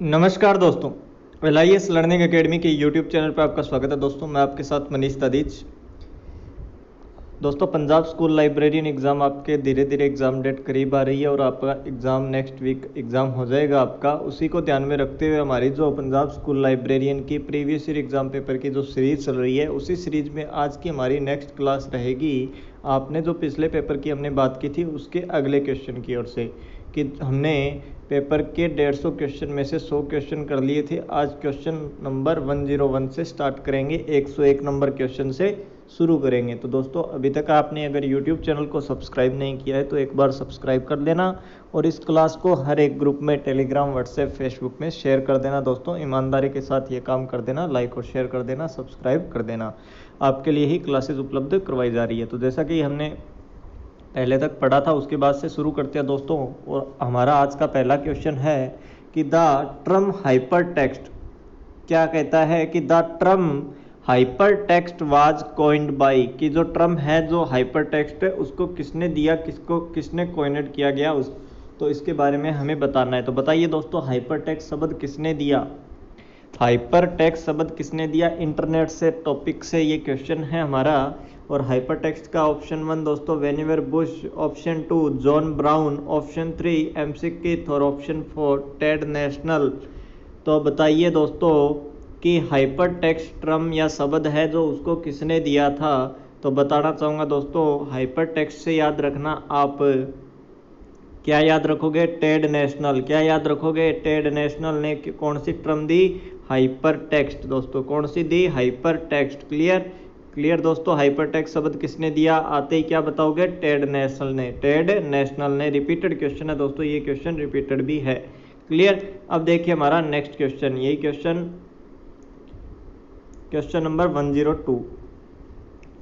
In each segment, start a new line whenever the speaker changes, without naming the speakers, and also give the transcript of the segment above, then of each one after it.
नमस्कार दोस्तों, LIS learning academy के यूट्यूब चैनल पर आपका स्वागत है। दोस्तों मैं आपके साथ मनीष तदीज। दोस्तों पंजाब स्कूल लाइब्रेरियन एग्ज़ाम आपके धीरे धीरे एग्ज़ाम डेट करीब आ रही है और आपका एग्ज़ाम नेक्स्ट वीक एग्ज़ाम हो जाएगा आपका। उसी को ध्यान में रखते हुए हमारी जो पंजाब स्कूल लाइब्रेरियन की प्रीवियस ईयर एग्ज़ाम पेपर की जो सीरीज़ चल रही है, उसी सीरीज़ में आज की हमारी नेक्स्ट क्लास रहेगी। आपने जो पिछले पेपर की हमने बात की थी उसके अगले क्वेश्चन की ओर से, कि हमने पेपर के 150 क्वेश्चन में से 100 क्वेश्चन कर लिए थे। आज क्वेश्चन नंबर 101 से स्टार्ट करेंगे, 101 नंबर क्वेश्चन से शुरू करेंगे। तो दोस्तों अभी तक आपने अगर YouTube चैनल को सब्सक्राइब नहीं किया है तो एक बार सब्सक्राइब कर देना और इस क्लास को हर एक ग्रुप में टेलीग्राम, व्हाट्सएप, फेसबुक में शेयर कर देना। दोस्तों ईमानदारी के साथ ये काम कर देना, लाइक और शेयर कर देना, सब्सक्राइब कर देना। आपके लिए ही क्लासेस उपलब्ध करवाई जा रही है। तो जैसा कि हमने पहले तक पढ़ा था उसके बाद से शुरू करते हैं दोस्तों। और हमारा आज का पहला क्वेश्चन है कि द टर्म हाइपर टेक्स्ट क्या कहता है कि the term hyper text was coined bye, कि जो टर्म है जो हाइपर टेक्स्ट है उसको किसने दिया, किसने कॉइनेड किया गया तो इसके बारे में हमें बताना है। तो बताइए दोस्तों, हाइपर टेक्स्ट शब्द किसने दिया? हाइपर टेक्स्ट शब्द किसने दिया? इंटरनेट से, टॉपिक से ये क्वेश्चन है हमारा। और हाइपर टेक्स्ट का ऑप्शन 1 दोस्तों Vannevar Bush, option 2 John Brown, option 3 MC और ऑप्शन 4 टेड नेशनल। तो बताइए दोस्तों कि हाइपर टेक्स्ट टर्म या शब्द है जो उसको किसने दिया था। तो बताना चाहूँगा दोस्तों, हाइपर टेक्स्ट से याद रखना आप क्या याद रखोगे? Ted Nelson. क्या याद रखोगे? टेड नेशनल ने कौन सी टर्म दी? Hypertext. दोस्तों कौन सी दी? Hypertext. क्लियर दोस्तों, हाइपर टेक्स्ट शब्द किसने दिया? आते ही क्या बताओगे? टेड नेशनल ने। टेड नेशनल ने। रिपीटेड क्वेश्चन है दोस्तों, ये क्वेश्चन रिपीटेड भी है। क्लियर। अब देखिए हमारा नेक्स्ट क्वेश्चन, यही क्वेश्चन नंबर 102।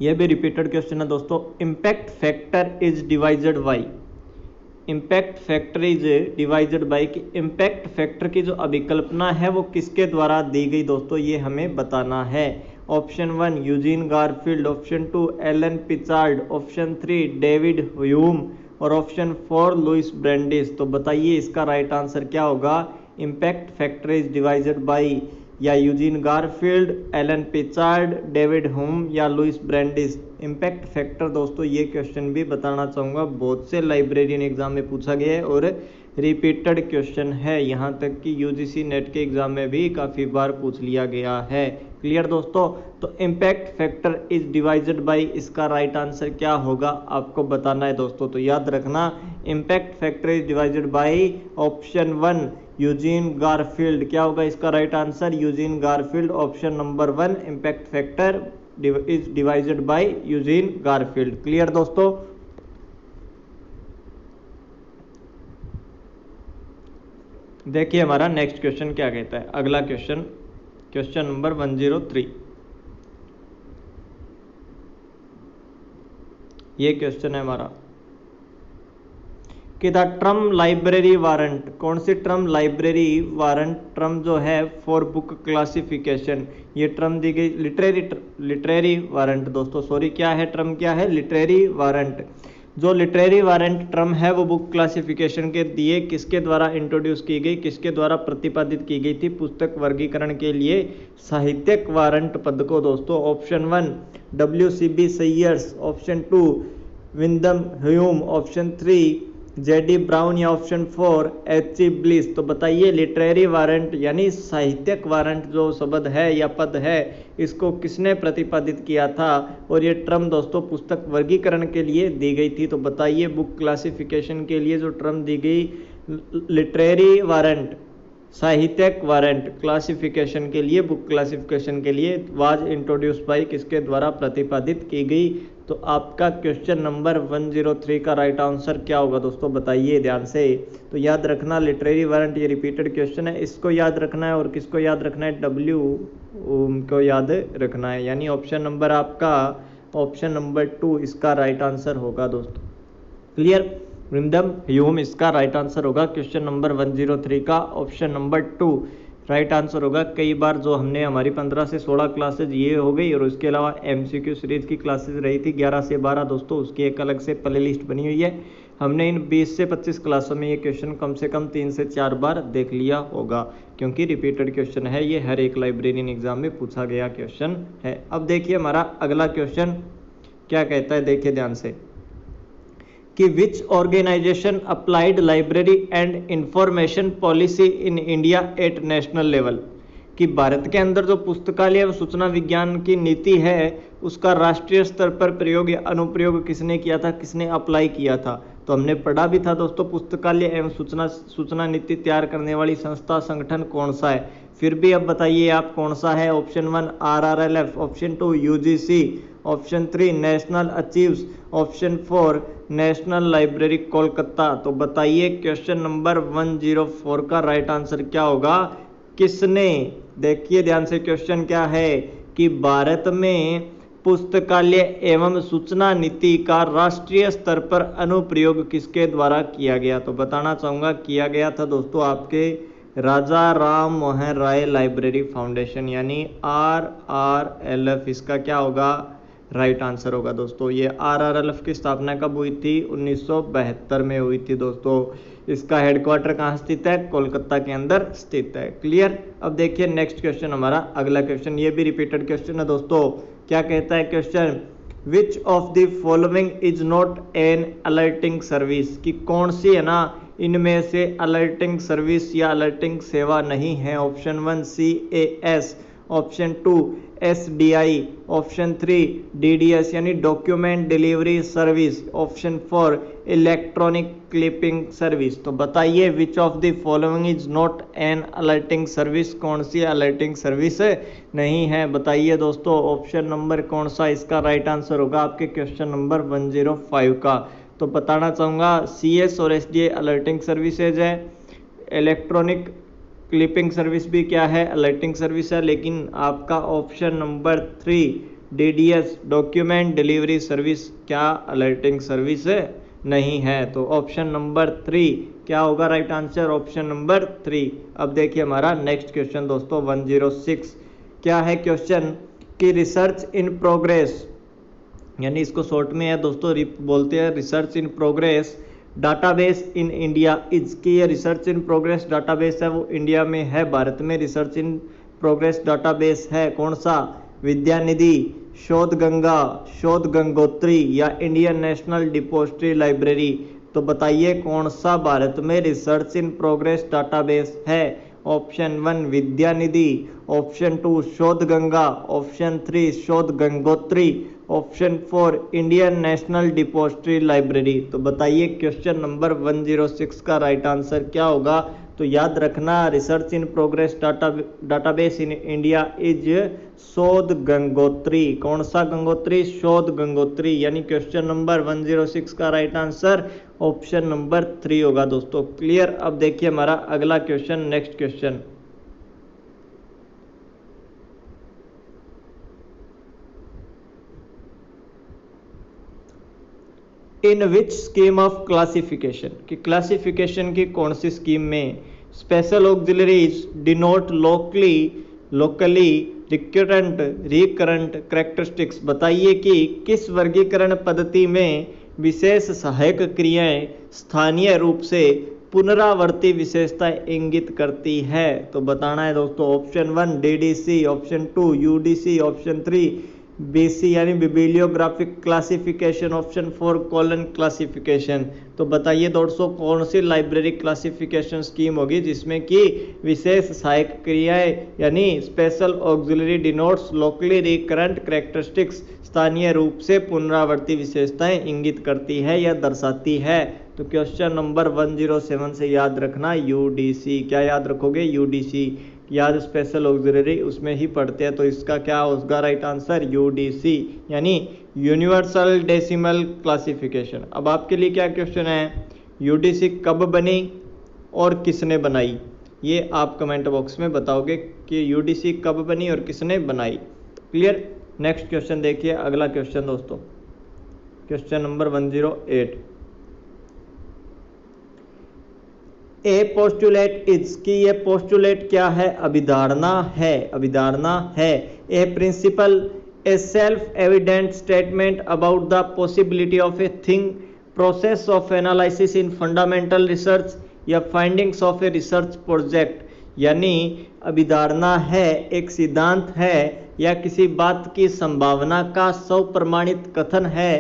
यह भी रिपीटेड क्वेश्चन है दोस्तों। Impact factor is divided by. Impact factor is divided by, कि इम्पैक्ट फैक्टर की जो अभिकल्पना है वो किसके द्वारा दी गई दोस्तों, ये हमें बताना है। Option 1 Eugene Garfield, option 2 Alan Pritchard, option 3 David Hume और ऑप्शन 4 लुइस ब्रेंडिस। तो बताइए इसका राइट आंसर क्या होगा? Impact factor is divided by या Eugene Garfield, Alan Pritchard, David Hume या लुइस ब्रेंडिस। इम्पैक्ट फैक्टर दोस्तों ये क्वेश्चन भी बताना चाहूँगा बहुत से लाइब्रेरियन एग्जाम में पूछा गया है और रिपीटेड क्वेश्चन है। यहाँ तक कि यूजीसी नेट के एग्जाम में भी काफ़ी बार पूछ लिया गया है। क्लियर दोस्तों। तो impact factor is divided by, इसका राइट आंसर क्या होगा आपको बताना है दोस्तों। तो याद रखना, impact factor is divided by option 1 Eugene Garfield. क्या होगा इसका right answer? Eugene Garfield. Option number 1 impact factor is divided by Eugene Garfield. Clear दोस्तों। देखिए हमारा नेक्स्ट क्वेश्चन क्या कहता है। अगला क्वेश्चन, क्वेश्चन नंबर 103। ये क्वेश्चन है हमारा कि द टर्म लाइब्रेरी वारंट, कौन सी टर्म? लाइब्रेरी वारंट टर्म जो है फॉर बुक क्लासिफिकेशन, ये टर्म दी गई लिटरेरी वारंट। दोस्तों सॉरी, क्या है टर्म? क्या है? Literary warrant. जो लिटरेरी वारंट टर्म है वो बुक क्लासिफिकेशन के दिए किसके द्वारा इंट्रोड्यूस की गई, किसके द्वारा प्रतिपादित की गई थी? पुस्तक वर्गीकरण के लिए साहित्यिक वारंट पद को दोस्तों। Option 1 WCB Sayers, option 2 Wyndham Hulme, option 3 JD Brown या ऑप्शन 4 HG ब्लिस। तो बताइए लिटरेरी वारंट यानी साहित्यिक वारंट जो शब्द है या पद है, इसको किसने प्रतिपादित किया था? और ये टर्म दोस्तों पुस्तक वर्गीकरण के लिए दी गई थी। तो बताइए बुक क्लासिफिकेशन के लिए जो टर्म दी गई लिटरेरी वारंट, साहित्यिक वारंट क्लासिफिकेशन के लिए, बुक क्लासिफिकेशन के लिए वाज इंट्रोड्यूस बाय, किसके द्वारा प्रतिपादित की गई? तो आपका क्वेश्चन नंबर 103 का राइट आंसर क्या होगा दोस्तों, बताइए ध्यान से। तो याद रखना लिटरेरी वारंट, ये रिपीटेड क्वेश्चन है, इसको याद रखना है और किसको याद रखना है? W को याद रखना है, यानी ऑप्शन नंबर आपका ऑप्शन नंबर 2 इसका राइट आंसर होगा दोस्तों। क्लियर। विंदम ह्यूम इसका राइट आंसर होगा क्वेश्चन नंबर 103 का, ऑप्शन नंबर 2 राइट आंसर होगा। कई बार जो हमने हमारी 15 से 16 क्लासेज ये हो गई और उसके अलावा MCQ सीरीज की क्लासेज रही थी 11 से 12 दोस्तों, उसकी एक अलग से प्ले लिस्ट बनी हुई है। हमने इन 20 से 25 क्लासों में ये क्वेश्चन कम से कम 3 से 4 बार देख लिया होगा, क्योंकि रिपीटेड क्वेश्चन है, ये हर एक लाइब्रेरियन एग्जाम में पूछा गया क्वेश्चन है। अब देखिए हमारा अगला क्वेश्चन क्या कहता है, देखिए ध्यान से कि which organisation applied library and information policy in India at national level, कि भारत के अंदर जो पुस्तकालय व सूचना विज्ञान की नीति है उसका राष्ट्रीय स्तर पर प्रयोग या अनुप्रयोग किसने किया था, किसने अप्लाई किया था। तो हमने पढ़ा भी था दोस्तों, पुस्तकालय एवं सूचना नीति तैयार करने वाली संस्था संगठन कौन सा है। फिर भी अब बताइए आप कौन सा है। Option 1 RRLF, option 2 UGC, option 3 national achieves, option 4 national library Kolkata. तो बताइए क्वेश्चन नंबर 104 का राइट आंसर क्या होगा, किसने। देखिए ध्यान से क्वेश्चन क्या है कि भारत में पुस्तकालय एवं सूचना नीति का राष्ट्रीय स्तर पर अनुप्रयोग किसके द्वारा किया गया। तो बताना चाहूँगा किया गया था दोस्तों आपके राजा राम मोहन राय लाइब्रेरी फाउंडेशन, यानी RRLF इसका क्या होगा, राइट आंसर होगा दोस्तों। ये RRLF की स्थापना कब हुई थी, 1972 में हुई थी दोस्तों। इसका हेडक्वार्टर कहाँ स्थित है, कोलकाता के अंदर स्थित है। क्लियर। अब देखिए नेक्स्ट क्वेश्चन हमारा अगला क्वेश्चन, ये भी रिपीटेड क्वेश्चन है दोस्तों। क्या कहता है question, which of the following is not an alerting service, कि कौन सी है ना इनमें से अलर्टिंग सर्विस या अलर्टिंग सेवा नहीं है। Option 1 CAS, option 2 SDI, option 3 DDS यानी document delivery service, option 4 electronic clipping service. तो बताइए which of the following is not an alerting service, कौन सी अलर्टिंग सर्विस नहीं है। बताइए दोस्तों ऑप्शन नंबर कौन सा इसका राइट आंसर होगा आपके क्वेश्चन नंबर 105 का। तो बताना चाहूँगा CS और SDI अलर्टिंग सर्विसेज है, इलेक्ट्रॉनिक क्लिपिंग सर्विस भी क्या है, अलर्टिंग सर्विस है, लेकिन आपका option number 3 DDS document delivery service क्या अलर्टिंग सर्विस नहीं है। तो ऑप्शन नंबर 3 क्या होगा राइट आंसर, ऑप्शन नंबर 3। अब देखिए हमारा नेक्स्ट क्वेश्चन दोस्तों 106 क्या है क्वेश्चन कि रिसर्च इन प्रोग्रेस, यानी इसको शॉर्ट में है दोस्तों बोलते हैं research in progress database in India is, कि ये रिसर्च इन प्रोग्रेस डाटाबेस है वो इंडिया में है, भारत में रिसर्च इन प्रोग्रेस डाटाबेस है कौन सा, विद्यानिधि, शोध गंगा, शोध गंगोत्री या इंडियन नेशनल डिपोजिटरी लाइब्रेरी। तो बताइए कौन सा भारत में रिसर्च इन प्रोग्रेस डाटाबेस है। ऑप्शन 1 विद्यानिधि, ऑप्शन 2 शोध गंगा, ऑप्शन 3 शोध Gangotri, option 4 Indian national depository library. तो बताइए क्वेश्चन नंबर 106 का राइट आंसर क्या होगा। तो याद रखना research in progress database in India is शोध गंगोत्री। कौन सा गंगोत्री, शोध गंगोत्री, यानी क्वेश्चन नंबर 106 का राइट आंसर ऑप्शन नंबर 3 होगा दोस्तों। क्लियर। अब देखिए हमारा अगला question, next question, in which scheme of classification, कि क्लासिफिकेशन की कौन सी स्कीम में special auxiliaries denote locally recurrent characteristics. बताइए कि किस वर्गीकरण पद्धति में विशेष सहायक क्रियाएं स्थानीय रूप से पुनरावर्ती विशेषता इंगित करती है। तो बताना है दोस्तों option 1 DDC, option 2 UDC, option 3 BC यानी bibliographic classification, option 4 colon classification. तो बताइए दोस्तों कौन सी लाइब्रेरी क्लासिफिकेशन स्कीम होगी जिसमें कि विशेष सहायक क्रियाएं यानी special auxiliary denotes locally recurrent characteristics स्थानीय रूप से पुनरावर्ती विशेषताएं इंगित करती है या दर्शाती है। तो क्वेश्चन नंबर 107 से याद रखना UDC। क्या याद रखोगे, UDC याद स्पेशल ऑक्सिलरी उसमें ही पढ़ते हैं। तो इसका क्या होगा राइट आंसर UDC यानी यूनिवर्सल डेसिमल क्लासिफिकेशन। अब आपके लिए क्या क्वेश्चन है, UDC कब बनी और किसने बनाई, ये आप कमेंट बॉक्स में बताओगे कि UDC कब बनी और किसने बनाई। क्लियर। नेक्स्ट क्वेश्चन देखिए अगला क्वेश्चन दोस्तों, question number 108 a postulate is, कि ये पोस्टुलेट क्या है, अभिधारणा है, अभिधारणा है। A principle a self evident statement about the possibility of a thing process of analysis in fundamental research या findings of a research project, यानी अभिधारणा है, एक सिद्धांत है या किसी बात की संभावना का स्वप्रमाणित कथन है,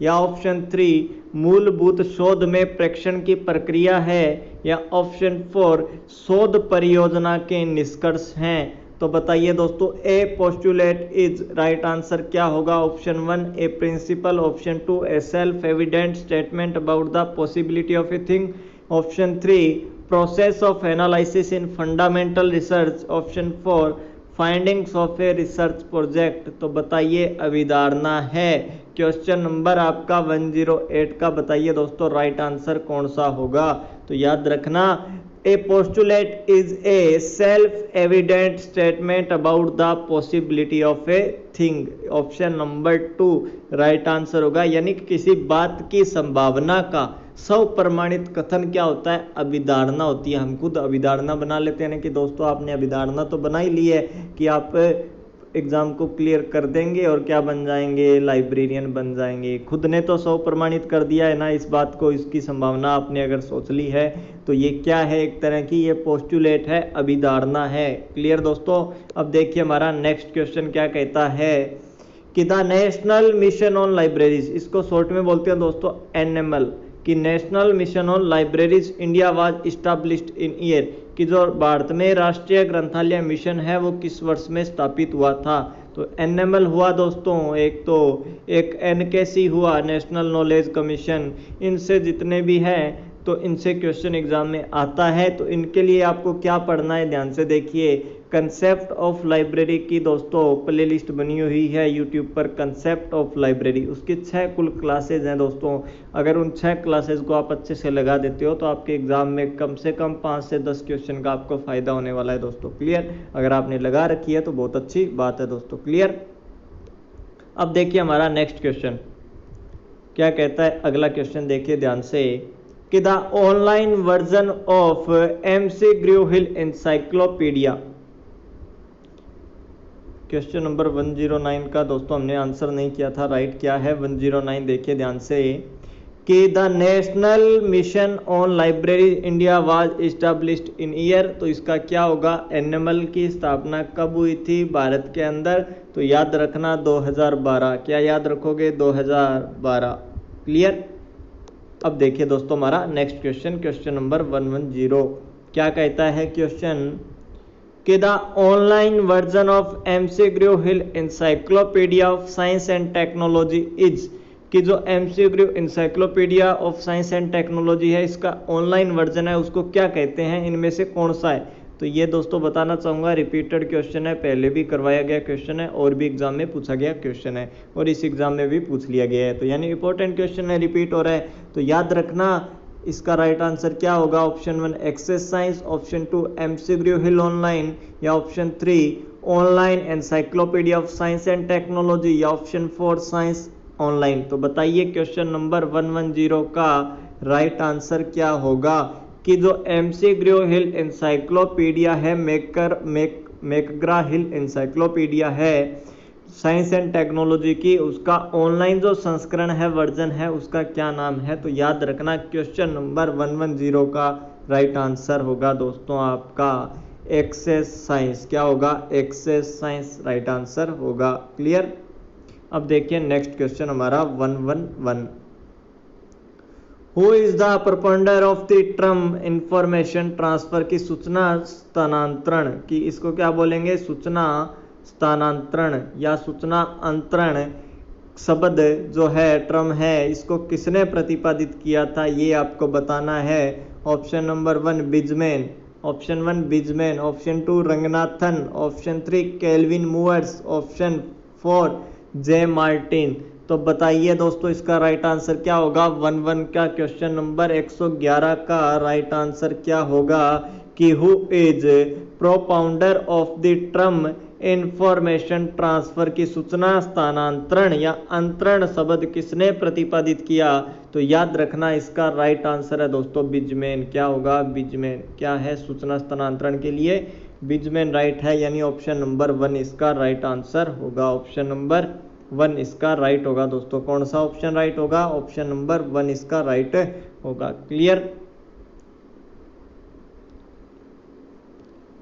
या ऑप्शन 3 मूलभूत शोध में प्रेक्षण की प्रक्रिया है, या ऑप्शन 4 शोध परियोजना के निष्कर्ष हैं। तो बताइए दोस्तों, a postulate is right answer क्या होगा? Option 1 a principle, option 2 a self evident statement about the possibility of a thing, option 3 process of analysis in fundamental research, option 4 findings of a research project. तो बताइए अभिधारणा है। Question number आपका 108 का बताइए दोस्तों right answer कौन सा होगा? तो याद रखना, a postulate is a self evident statement about the possibility of a thing, option number 2 right answer होगा। यानी कि किसी बात की संभावना का स्वप्रमाणित कथन क्या होता है? अभिधारणा होती है। हम खुद अभिधारणा बना लेते हैं कि दोस्तों आपने अभिधारणा तो बना ही ली है कि आप एग्जाम को क्लियर कर देंगे और क्या बन जाएंगे? लाइब्रेरियन बन जाएंगे। खुद ने तो स्वप्रमाणित कर दिया है ना इस बात को, इसकी संभावना आपने अगर सोच ली है तो ये क्या है? एक तरह की ये पोस्टुलेट है, अभिधारणा है। क्लियर दोस्तों? अब देखिए हमारा नेक्स्ट क्वेश्चन क्या कहता है कि the national mission on libraries, इसको शॉर्ट में बोलते हैं दोस्तों NML, कि national mission on libraries India was established in year, कि जो भारत में राष्ट्रीय ग्रंथालय मिशन है वो किस वर्ष में स्थापित हुआ था? तो NML हुआ दोस्तों, एक NKC हुआ, नेशनल नॉलेज कमीशन। इनसे जितने भी हैं तो इनसे क्वेश्चन एग्जाम में आता है। तो इनके लिए आपको क्या पढ़ना है, ध्यान से देखिए। कंसेप्ट ऑफ लाइब्रेरी की दोस्तों प्लेलिस्ट बनी हुई है यूट्यूब पर, कंसेप्ट ऑफ लाइब्रेरी, उसकी 6 कुल क्लासेज हैं दोस्तों। अगर उन 6 क्लासेज को आप अच्छे से लगा देते हो तो आपके एग्जाम में कम से कम 5 से 10 क्वेश्चन का आपको फायदा होने वाला है दोस्तों। क्लियर? अगर आपने लगा रखी है तो बहुत अच्छी बात है दोस्तों। क्लियर? अब देखिए हमारा नेक्स्ट क्वेश्चन क्या कहता है। अगला क्वेश्चन देखिए ध्यान से, कि the online version of MC Graw Hill encyclopedia, question number 109 का दोस्तों हमने आंसर नहीं किया था, राइट क्या है 109? देखिए ध्यान से, कि the national mission on library India was established in year, तो इसका क्या होगा? NML की स्थापना कब हुई थी भारत के अंदर? तो याद रखना 2012। क्या याद रखोगे? 2012। क्लियर? अब देखिए दोस्तों हमारा नेक्स्ट क्वेश्चन, क्वेश्चन नंबर 110 क्या कहता है क्वेश्चन, कि the online version of MC Graw Hill encyclopedia of science and technology is, कि जो MC Graw encyclopedia of science and technology है इसका ऑनलाइन वर्जन है, उसको क्या कहते हैं? इनमें से कौन सा है? तो ये दोस्तों बताना चाहूँगा, रिपीटेड क्वेश्चन है, पहले भी करवाया गया क्वेश्चन है और भी एग्जाम में पूछा गया क्वेश्चन है और इस एग्जाम में भी पूछ लिया गया है। तो यानी इंपॉर्टेंट क्वेश्चन है, रिपीट हो रहा है। तो याद रखना इसका राइट आंसर क्या होगा? Option 1 access science, option 2 MC Graw Hill online, या option 3 online encyclopedia of science and technology, या ऑप्शन 4 साइंस ऑनलाइन। तो बताइए क्वेश्चन नंबर 110 का राइट आंसर क्या होगा? कि जो MC ग्रू हिल एनसाइक्लोपीडिया है, मैकग्रा हिल एनसाइक्लोपीडिया है साइंस एंड टेक्नोलॉजी की, उसका ऑनलाइन जो संस्करण है, वर्जन है, उसका क्या नाम है? तो याद रखना क्वेश्चन नंबर 110 का राइट आंसर होगा दोस्तों आपका एक्सेस साइंस। क्या होगा? एक्सेस साइंस राइट आंसर होगा। क्लियर? अब देखिए नेक्स्ट क्वेश्चन हमारा 111, who is the propounder of the term information transfer, की सूचना स्थानांतरण की, इसको क्या बोलेंगे? सूचना स्थानांतरण या सूचना अंतरण शब्द जो है, टर्म है, इसको किसने प्रतिपादित किया था ये आपको बताना है। ऑप्शन नंबर 1 बिजमैन, ऑप्शन 1 बिजमैन, option 2 Ranganathan, option 3 Calvin Mooers, option 4 J Martin. तो बताइए दोस्तों इसका राइट आंसर क्या होगा? 11 का क्वेश्चन नंबर 111 का राइट आंसर क्या होगा? कि who is propounder of the term information transfer, की सूचना स्थानांतरण या अंतरण शब्द किसने प्रतिपादित किया? तो याद रखना इसका राइट आंसर है दोस्तों बिजमैन। क्या होगा? बिजमैन। क्या है? सूचना स्थानांतरण के लिए बिजमैन राइट है, यानी ऑप्शन नंबर 1 इसका राइट आंसर होगा। ऑप्शन नंबर 1 इसका राइट होगा दोस्तों। कौन सा ऑप्शन राइट होगा? ऑप्शन नंबर 1 इसका राइट होगा। क्लियर।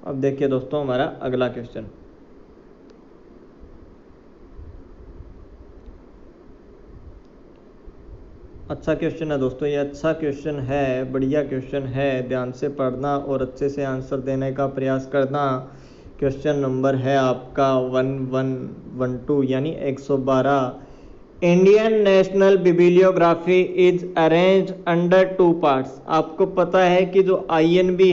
अब देखिए दोस्तों हमारा अगला क्वेश्चन। अच्छा क्वेश्चन है दोस्तों, ये अच्छा क्वेश्चन है, बढ़िया क्वेश्चन है, ध्यान से पढ़ना और अच्छे से आंसर देने का प्रयास करना। क्वेश्चन नंबर है आपका 1112 यानी 112। Indian national bibliography is arranged under 2 parts. आपको पता है कि जो आईएनबी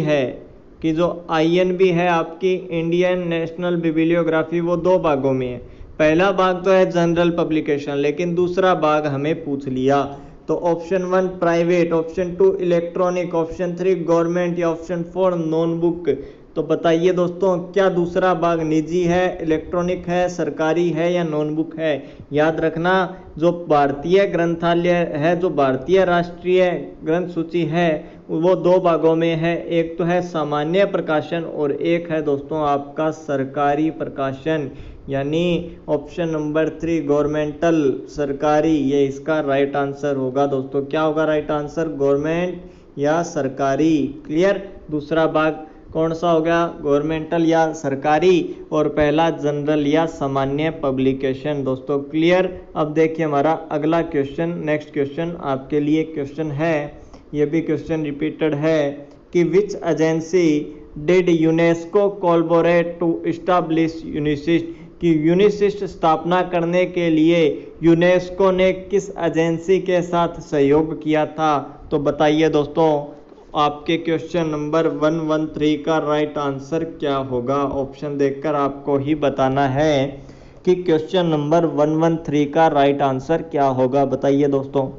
है आपकी इंडियन नेशनल बिब्लियोग्राफी, वो 2 भागों में है। पहला भाग तो है जनरल पब्लिकेशन, लेकिन दूसरा भाग हमें पूछ लिया। तो option 1 private, option 2 electronic, option 3 government या ऑप्शन 4 नॉन बुक। तो बताइए दोस्तों, क्या दूसरा भाग निजी है, इलेक्ट्रॉनिक है, सरकारी है या नॉन बुक है? याद रखना, जो भारतीय ग्रंथालय है, जो भारतीय राष्ट्रीय ग्रंथ सूची है, वो 2 भागों में है। एक तो है सामान्य प्रकाशन और एक है दोस्तों आपका सरकारी प्रकाशन, यानी ऑप्शन नंबर 3 गवर्नमेंटल, सरकारी, ये इसका राइट आंसर होगा दोस्तों। क्या होगा राइट आंसर? गवर्नमेंट या सरकारी। क्लियर। दूसरा भाग कौन सा हो गया? गवर्नमेंटल या सरकारी, और पहला जनरल या सामान्य पब्लिकेशन दोस्तों। क्लियर। अब देखिए हमारा अगला क्वेश्चन, नेक्स्ट क्वेश्चन आपके लिए क्वेश्चन है, ये भी क्वेश्चन रिपीटेड है कि which agency did UNESCO collaborate to establish UNISIST, कि यूनिसिस्ट स्थापना करने के लिए यूनेस्को ने किस एजेंसी के साथ सहयोग किया था? तो बताइए दोस्तों, आपके क्वेश्चन नंबर 113 का राइट आंसर क्या होगा? ऑप्शन देखकर आपको ही बताना है कि क्वेश्चन नंबर 113 का राइट आंसर क्या होगा। बताइए दोस्तों।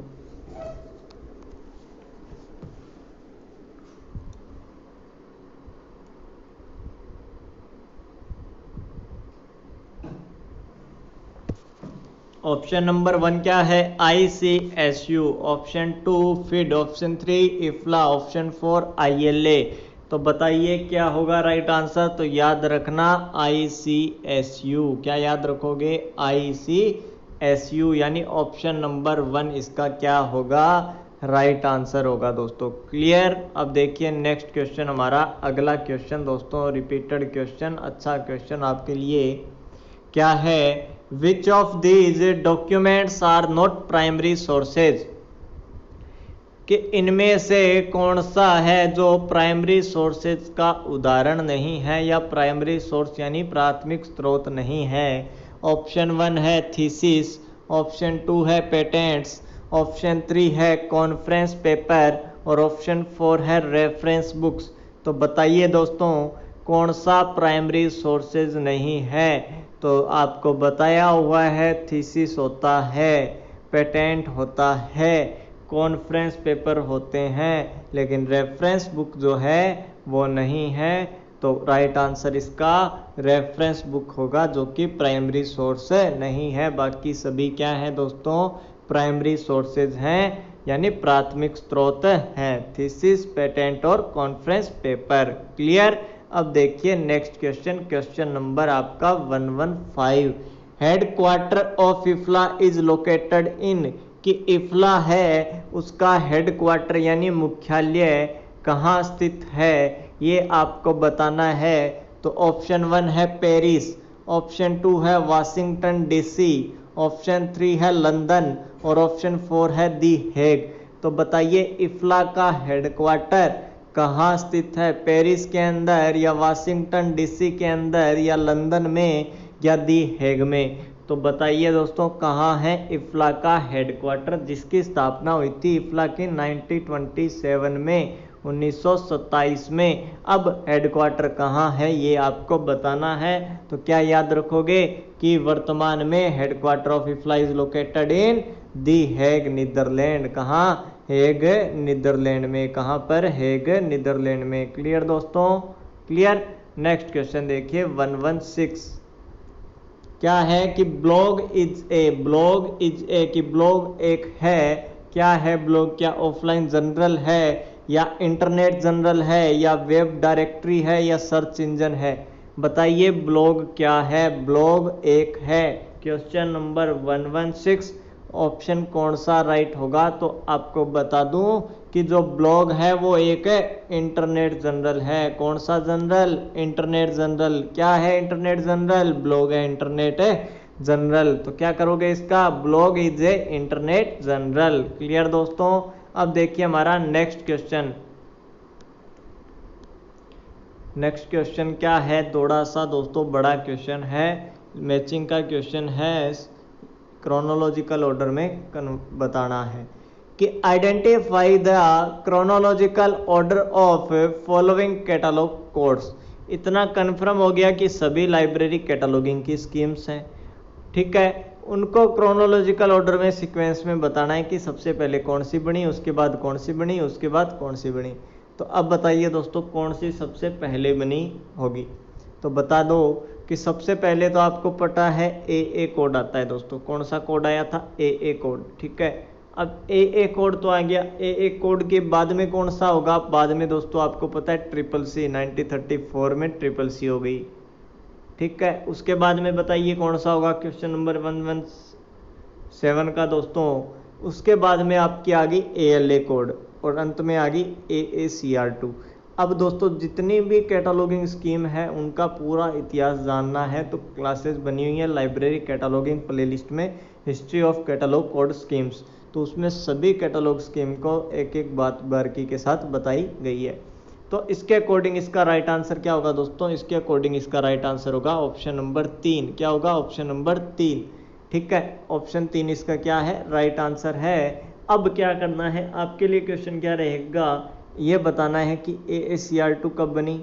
ऑप्शन नंबर 1 क्या है? ICSU, ऑप्शन 2 फिड, ऑप्शन 3 इफ्ला, ऑप्शन 4 ILA। तो बताइए क्या होगा राइट आंसर? तो याद रखना ICSU। क्या याद रखोगे? ICSU, यानी ऑप्शन नंबर 1 इसका क्या होगा? राइट आंसर होगा दोस्तों। क्लियर। अब देखिए नेक्स्ट क्वेश्चन, हमारा अगला क्वेश्चन दोस्तों, रिपीटेड क्वेश्चन, अच्छा क्वेश्चन आपके लिए। क्या है? Which of these documents are not primary sources, कि इनमें से कौन सा है जो प्राइमरी सोर्सेज का उदाहरण नहीं है, या प्राइमरी सोर्स यानी प्राथमिक स्रोत नहीं है? ऑप्शन 1 है थीसिस, ऑप्शन 2 है पेटेंट्स, ऑप्शन 3 है कॉन्फ्रेंस पेपर और ऑप्शन 4 है रेफरेंस बुक्स। तो बताइए दोस्तों, कौन सा प्राइमरी सोर्सेज नहीं है? तो आपको बताया हुआ है थीसिस होता है, पेटेंट होता है, कॉन्फ्रेंस पेपर होते हैं, लेकिन रेफरेंस बुक जो है वो नहीं है। तो राइट आंसर इसका रेफरेंस बुक होगा, जो कि प्राइमरी सोर्स नहीं है। बाकी सभी क्या है दोस्तों? प्राइमरी सोर्सेज हैं, यानी प्राथमिक स्रोत हैं, थीसिस, पेटेंट और कॉन्फ्रेंस पेपर। क्लियर। अब देखिए नेक्स्ट क्वेश्चन, क्वेश्चन नंबर आपका 115। Headquarter of IFLA is located in, कि इफ्ला है उसका हेडक्वार्टर यानी मुख्यालय कहाँ स्थित है, ये आपको बताना है। तो ऑप्शन 1 है पेरिस, ऑप्शन 2 है वाशिंगटन डीसी, ऑप्शन 3 है लंदन और ऑप्शन 4 है दी हेग। तो बताइए इफ्ला का हेडक्वार्टर कहाँ स्थित है? पेरिस के अंदर या वाशिंगटन डीसी के अंदर या लंदन में या दी हेग में? तो बताइए दोस्तों, कहाँ है इफ्ला का हेडक्वार्टर, जिसकी स्थापना हुई थी इफ्ला की 1927 में, 1927 में। अब हेडक्वार्टर कहाँ है ये आपको बताना है। तो क्या याद रखोगे कि वर्तमान में headquarter of IFLA is located in the Hague, Netherlands. कहाँ? हेग, नीदरलैंड में। कहाँ पर? हेग, नीदरलैंड में। क्लियर दोस्तों। क्लियर। नेक्स्ट क्वेश्चन देखिए 116। क्या है कि ब्लॉग इज ए, कि ब्लॉग एक है। क्या है ब्लॉग? क्या ऑफलाइन जनरल है या इंटरनेट जनरल है या वेब डायरेक्टरी है या सर्च इंजन है? बताइए ब्लॉग क्या है? ब्लॉग एक है, क्वेश्चन नंबर 116 ऑप्शन कौन सा राइट होगा? तो आपको बता दूं कि जो ब्लॉग है वो एक इंटरनेट जनरल है। कौन सा जनरल? Internet general. क्या है इंटरनेट जनरल? ब्लॉग है इंटरनेट जनरल। तो क्या करोगे इसका? Blog is a internet general. Clear दोस्तों? अब देखिए हमारा नेक्स्ट क्वेश्चन। नेक्स्ट क्वेश्चन क्या है? थोड़ा सा दोस्तों बड़ा क्वेश्चन है, मैचिंग का क्वेश्चन है, क्रोनोलॉजिकल ऑर्डर में बताना है कि identify the chronological order of following catalogue codes. इतना कन्फर्म हो गया कि सभी लाइब्रेरी कैटलॉगिंग की स्कीम्स हैं, ठीक है। उनको क्रोनोलॉजिकल ऑर्डर में सीक्वेंस में बताना है कि सबसे पहले कौन सी बनी, उसके बाद कौन सी बनी, उसके बाद कौन सी बनी। तो अब बताइए दोस्तों कौन सी सबसे पहले बनी होगी? तो बता दो कि सबसे पहले तो आपको पता है ए कोड आता है दोस्तों। कौन सा कोड आया था? ए कोड, ठीक है। अब ए कोड तो आ गया। ए कोड के बाद में कौन सा होगा? बाद में दोस्तों आपको पता है CCC 1934 में CCC हो गई, ठीक है। उसके बाद में बताइए कौन सा होगा? क्वेश्चन नंबर 117 का दोस्तों। उसके बाद में आपकी आ गई ALA कोड और अंत में आ गई AACR2। अब दोस्तों जितनी भी कैटलॉगिंग स्कीम है उनका पूरा इतिहास जानना है तो क्लासेस बनी हुई है लाइब्रेरी कैटलॉगिंग प्लेलिस्ट में, history of catalogue code schemes. तो उसमें सभी कैटलॉग स्कीम को एक एक बात बारीकी के साथ बताई गई है। तो इसके अकॉर्डिंग इसका राइट आंसर क्या होगा दोस्तों? इसके अकॉर्डिंग इसका राइट आंसर होगा ऑप्शन नंबर 3। क्या होगा? ऑप्शन नंबर 3, ठीक है। ऑप्शन 3 इसका क्या है? राइट आंसर है। अब क्या करना है आपके लिए? क्वेश्चन क्या रहेगा? ये बताना है कि AACR2 कब बनी,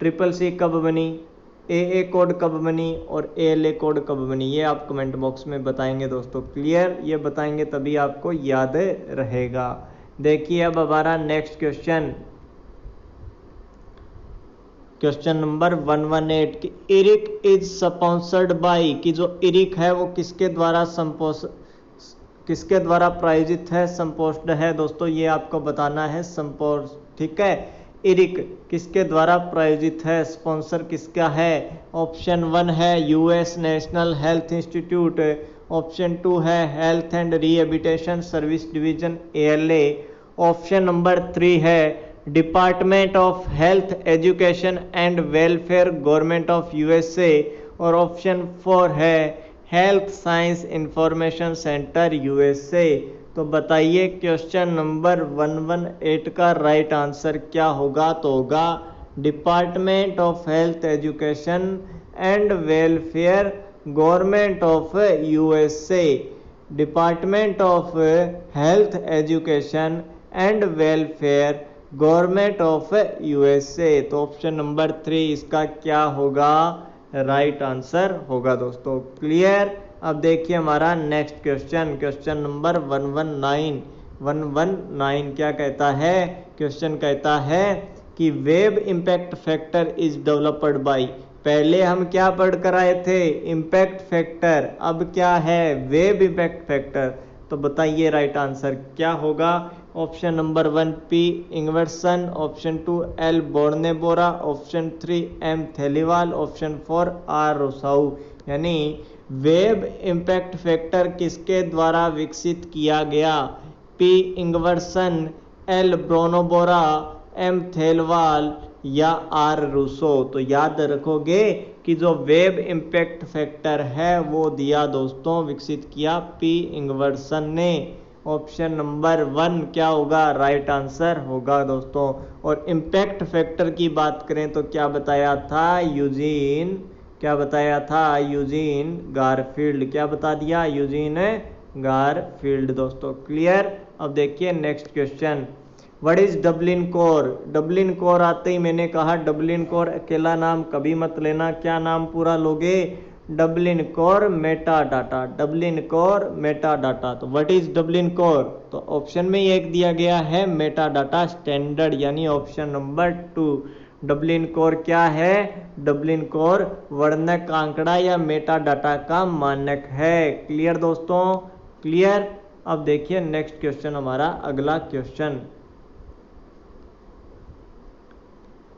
CCC कब बनी, AA कोड कब बनी और ALA कोड कब बनी। ये आप कमेंट बॉक्स में बताएंगे दोस्तों। क्लियर? ये बताएंगे तभी आपको याद रहेगा। देखिए अब हमारा नेक्स्ट क्वेश्चन, क्वेश्चन नंबर 118 कि इरिक इज स्पॉन्सर्ड बाय, कि जो इरिक है वो किसके द्वारा प्रायोजित है, संपोस्ड है दोस्तों। ये आपको बताना है, संपोस्ट, ठीक है। इरिक किसके द्वारा प्रायोजित है, स्पॉन्सर किसका है? ऑप्शन 1 है US national health institute, option 2 है health and rehabilitation service division ALA, option number 3 है department of health education and welfare government of USA, और ऑप्शन 4 है health science information centre USA। तो बताइए क्वेश्चन नंबर 118 का right answer क्या होगा? तो होगा department of health education and welfare government of USA। Department of health education and welfare government of USA। तो ऑप्शन नंबर 3 इसका क्या होगा? राइट आंसर होगा दोस्तों। क्लियर? अब देखिए हमारा नेक्स्ट क्वेश्चन, क्वेश्चन नंबर 119 क्या कहता है? क्वेश्चन कहता है कि web impact factor is developed by. पहले हम क्या पढ़ कर आए थे? Impact factor. अब क्या है? Web impact factor. तो बताइए राइट आंसर क्या होगा? Option number 1 P Ingwersen, option 2 L Bjorneborn, option 3 M Thelwall, option 4 R Rousseau. यानी वेब इम्पैक्ट फैक्टर किसके द्वारा विकसित किया गया? P इंगवर्सन, L ब्रोनोबोरा, M थेलवाल या R रूसो। तो याद रखोगे कि जो वेब इम्पैक्ट फैक्टर है वो दिया दोस्तों, विकसित किया P इंगवर्सन ने। ऑप्शन नंबर 1 क्या होगा? राइट आंसर होगा दोस्तों। और इम्पैक्ट फैक्टर की बात करें तो क्या बताया था? क्या बताया था? Eugene Garfield. क्या बता दिया? यूजीन गारफील्ड दोस्तों। क्लियर? अब देखिए next question, what is Dublin core? Dublin core आते ही मैंने कहा डबलिन कोर अकेला नाम कभी मत लेना। क्या नाम पूरा लोगे? Dublin core Meta data. Dublin core Meta data. तो व्हाट इज डबलिन कोर? तो ऑप्शन में एक दिया गया है मेटा डाटा स्टैंडर्ड, यानी ऑप्शन नंबर 2। डबलिन कोर क्या है? डबलिन कोर वर्णक आंकड़ा या मेटा डाटा का मानक है। क्लियर दोस्तों? क्लियर? अब देखिए नेक्स्ट क्वेश्चन, हमारा अगला question,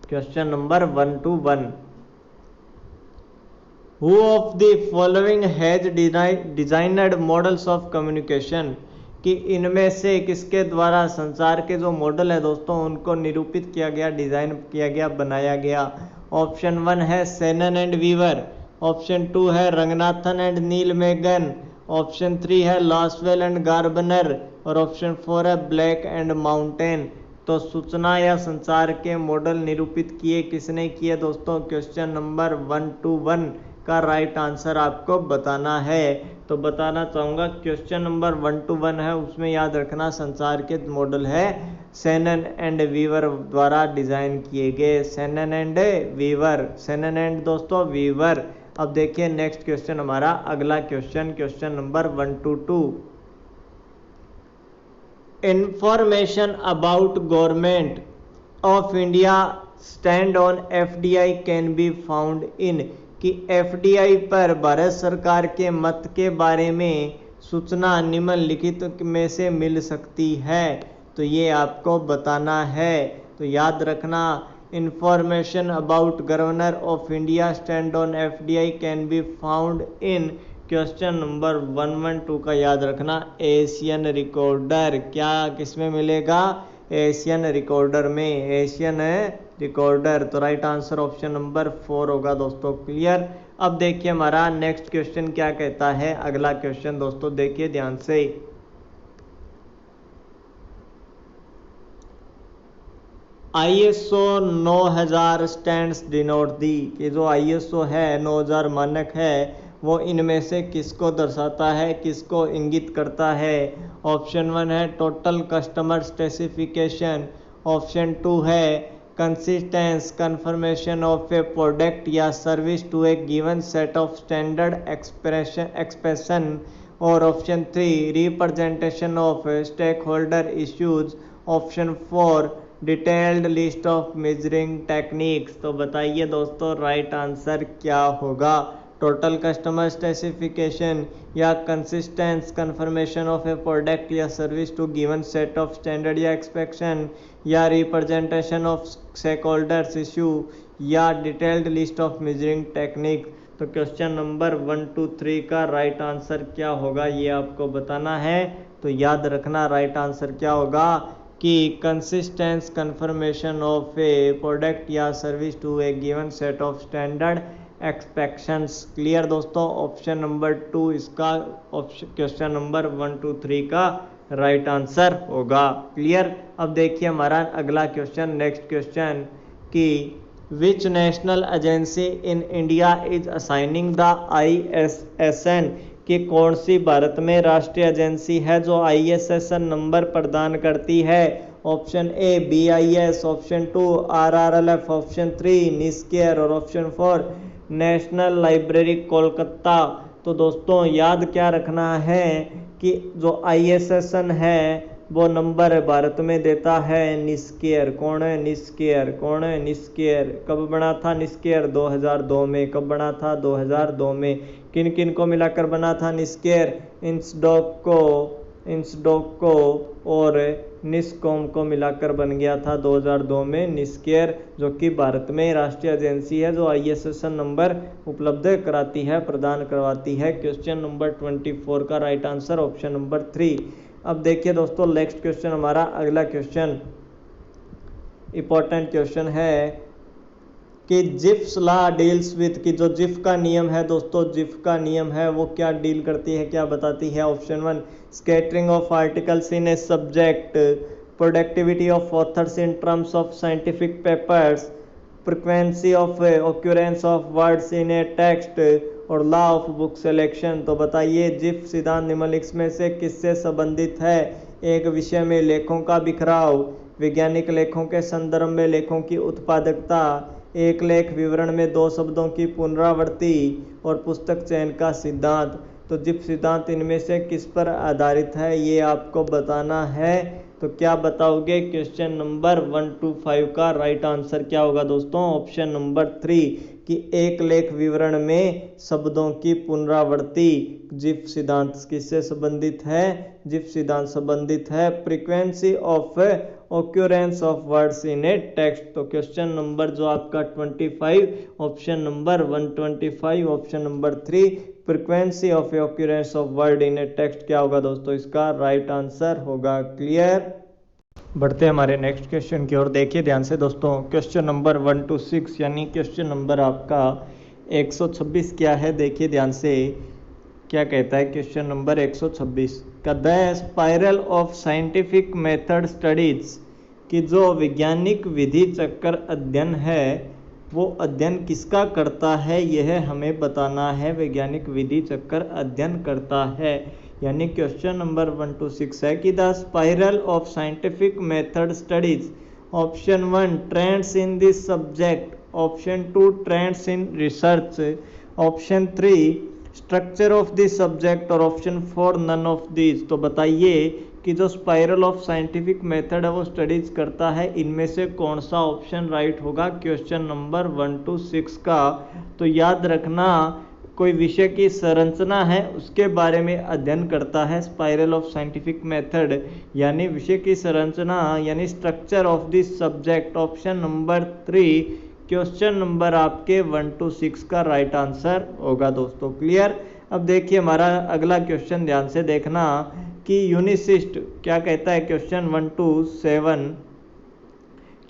question number 121। Who of the following has designed models of communication, कि इनमें से किसके द्वारा संचार के जो मॉडल है दोस्तों उनको निरूपित किया गया, डिजाइन किया गया, बनाया गया। ऑप्शन 1 है सेनन एंड वीवर, ऑप्शन 2 है रंगनाथन एंड नील मैगन, ऑप्शन 3 है लॉसवेल एंड गार्बनर और ऑप्शन 4 है ब्लैक एंड माउंटेन। तो सूचना या संचार के मॉडल निरूपित किए किसने किए दोस्तों? क्वेश्चन नंबर 121 का राइट आंसर आपको बताना है। तो बताना चाहूँगा क्वेश्चन नंबर 121 है, उसमें याद रखना संचार के मॉडल है सेनन एंड वीवर द्वारा डिजाइन किए गए। Shannon and Weaver, Shannon and दोस्तों वीवर। अब देखिए नेक्स्ट क्वेश्चन हमारा अगला question number 122। Information about government of India stand on FDI can be found in, कि FDI पर भारत सरकार के मत के बारे में सूचना निम्नलिखित में से मिल सकती है। तो ये आपको बताना है। तो याद रखना information about governor of India stand on FDI can be found in question number 112 का याद रखना एशियन रिकॉर्डर। क्या किसमें मिलेगा? एशियन रिकॉर्डर में, एशियन रिकॉर्डर। तो राइट आंसर ऑप्शन नंबर 4 होगा दोस्तों। क्लियर। अब देखिए हमारा नेक्स्ट क्वेश्चन क्या कहता है। अगला क्वेश्चन दोस्तों देखिए ध्यान से। ISO 9000 स्टैंड्स डिनोट दी, कि जो ISO है 9000 मानक है वो इनमें से किसको दर्शाता है, किसको इंगित करता है? ऑप्शन 1 है टोटल कस्टमर स्पेसिफिकेशन, ऑप्शन 2 है consistence confirmation of a product या service to a given set of standard expression, और option 3 representation of stakeholder issues, option 4 detailed list of measuring techniques. तो बताइए दोस्तों राइट आंसर क्या होगा? Total customer specification या consistence confirmation of a product या service to given set of standard या expectation, या representation of stakeholders issue, या detailed list of measuring technique. तो क्वेश्चन नंबर 1 2 3 का राइट आंसर क्या होगा ये आपको बताना है। तो याद रखना राइट आंसर क्या होगा कि consistence confirmation of a product या service to a given set of standard expectations. Clear दोस्तों। ऑप्शन नंबर 2 इसका क्वेश्चन नंबर 1 2 3 का राइट आंसर होगा। क्लियर। अब देखिए हमारा अगला क्वेश्चन, नेक्स्ट क्वेश्चन, कि which national agency in India is assigning the ISSN, कि कौन सी भारत में राष्ट्रीय एजेंसी है जो ISSN नंबर प्रदान करती है? Option A BIS, option 2 RRLF, option 3 NISCAIR और ऑप्शन 4 नेशनल लाइब्रेरी कोलकाता। तो दोस्तों याद क्या रखना है कि जो ISSN है वो नंबर भारत में देता है निस्केयर। कौन है निस्केयर? कौन है निस्केयर? कब बना था निस्केयर? 2002 में। कब बना था? 2002 में। किन किन को मिलाकर बना था निस्केयर? इंसडोको और निस्कॉम को मिलाकर बन गया था 2002 में निस्केयर, जो कि भारत में राष्ट्रीय एजेंसी है जो ISSN नंबर उपलब्ध कराती है, प्रदान करवाती है। क्वेश्चन नंबर 24 का राइट आंसर ऑप्शन नंबर 3। अब देखिए दोस्तों नेक्स्ट क्वेश्चन हमारा अगला क्वेश्चन इंपॉर्टेंट क्वेश्चन है कि जिफ्स लॉ डील्स विथ, कि जो जिफ का नियम है दोस्तों, जिफ का नियम है वो क्या डील करती है, क्या बताती है? Option 1 scattering of articles in a subject, productivity of authors in terms of scientific papers, frequency of occurrence of words in A text और लॉ ऑफ बुक सिलेक्शन। तो बताइए जिफ सिद्धांत निम्नलिखित में से किससे संबंधित है? एक विषय में लेखों का बिखराव, वैज्ञानिक लेखों के संदर्भ में लेखों की उत्पादकता, एक लेख विवरण में 2 शब्दों की पुनरावृत्ति और पुस्तक चयन का सिद्धांत। तो जिफ सिद्धांत इनमें से किस पर आधारित है ये आपको बताना है। तो क्या बताओगे? क्वेश्चन नंबर 1 2 5 का राइट आंसर क्या होगा दोस्तों? ऑप्शन नंबर 3 कि एक लेख विवरण में शब्दों की पुनरावृत्ति। जिफ सिद्धांत किससे संबंधित है? जिफ सिद्धांत संबंधित है frequency of occurrence of words in A text. तो क्वेश्चन नंबर जो आपका 25 option number 125 option number 3 frequency of occurrence of word in A text क्या होगा दोस्तों? इसका राइट आंसर होगा। क्लियर। बढ़ते हैं हमारे नेक्स्ट क्वेश्चन की ओर। देखिए ध्यान से दोस्तों, क्वेश्चन नंबर 1 to 6 यानी क्वेश्चन नंबर आपका 126 क्या है? देखिए ध्यान से क्या कहता है क्वेश्चन नंबर 126 का, the spiral of scientific method studies कि जो वैज्ञानिक विधि चक्कर अध्ययन है वो अध्ययन किसका करता है, यह हमें बताना है। वैज्ञानिक विधि चक्कर अध्ययन करता है, यानी क्वेश्चन नंबर 1 to 6 है कि the spiral of scientific method studies, option 1 trends in this subject, option 2 trends in research, option 3 structure of this subject और ऑप्शन 4 नन ऑफ दिस। तो बताइए कि जो स्पाइरल ऑफ साइंटिफिक मेथड है वो studies करता है, इनमें से कौन सा ऑप्शन राइट होगा क्वेश्चन नंबर 1 to 6 का? तो याद रखना, कोई विषय की संरचना है उसके बारे में अध्ययन करता है स्पाइरल ऑफ साइंटिफिक मेथड, यानी विषय की संरचना यानी structure of this subject. Option number 3 question number आपके 1 to 6 का राइट आंसर होगा दोस्तों। क्लियर। अब देखिए हमारा अगला क्वेश्चन ध्यान से देखना कि यूनिसिस्ट क्या कहता है क्वेश्चन 1 to 7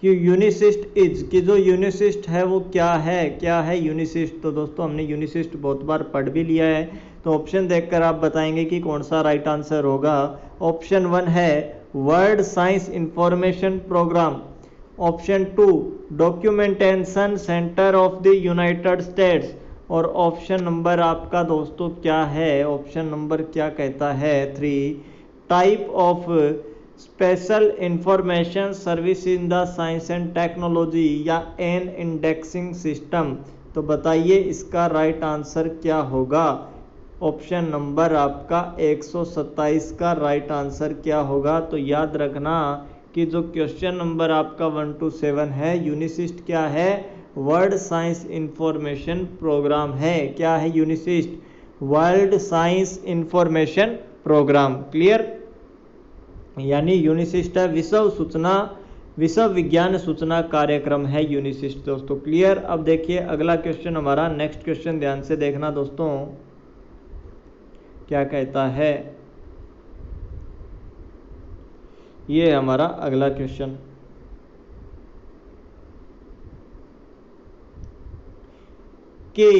कि यूनिसिस्ट इज कि जो यूनिसिस्ट है वो क्या है यूनिसिस्ट? तो दोस्तों हमने यूनिसिस्ट बहुत बार पढ़ भी लिया है, तो ऑप्शन देखकर आप बताएंगे कि कौन सा राइट आंसर होगा। ऑप्शन 1 है world science information program, option 2 documentation centre of the United States, और ऑप्शन नंबर आपका दोस्तों क्या है? ऑप्शन नंबर क्या कहता है 3 type of special information service in the science and technology या एन इंडेक्सिंग सिस्टम। तो बताइए इसका राइट आंसर क्या होगा? ऑप्शन नंबर आपका 127 का राइट आंसर क्या होगा? तो याद रखना कि जो क्वेश्चन नंबर आपका 1 to 7 है यूनिसिस्ट क्या है? वर्ल्ड साइंस इंफॉर्मेशन प्रोग्राम है। क्या है UNISIST? World science information program. Clear. यानी यूनिसिस्ट है विश्व विज्ञान सूचना कार्यक्रम है यूनिसिस्ट दोस्तों। क्लियर। अब देखिए अगला क्वेश्चन हमारा नेक्स्ट क्वेश्चन ध्यान से देखना दोस्तों क्या कहता है। ये हमारा अगला क्वेश्चन कि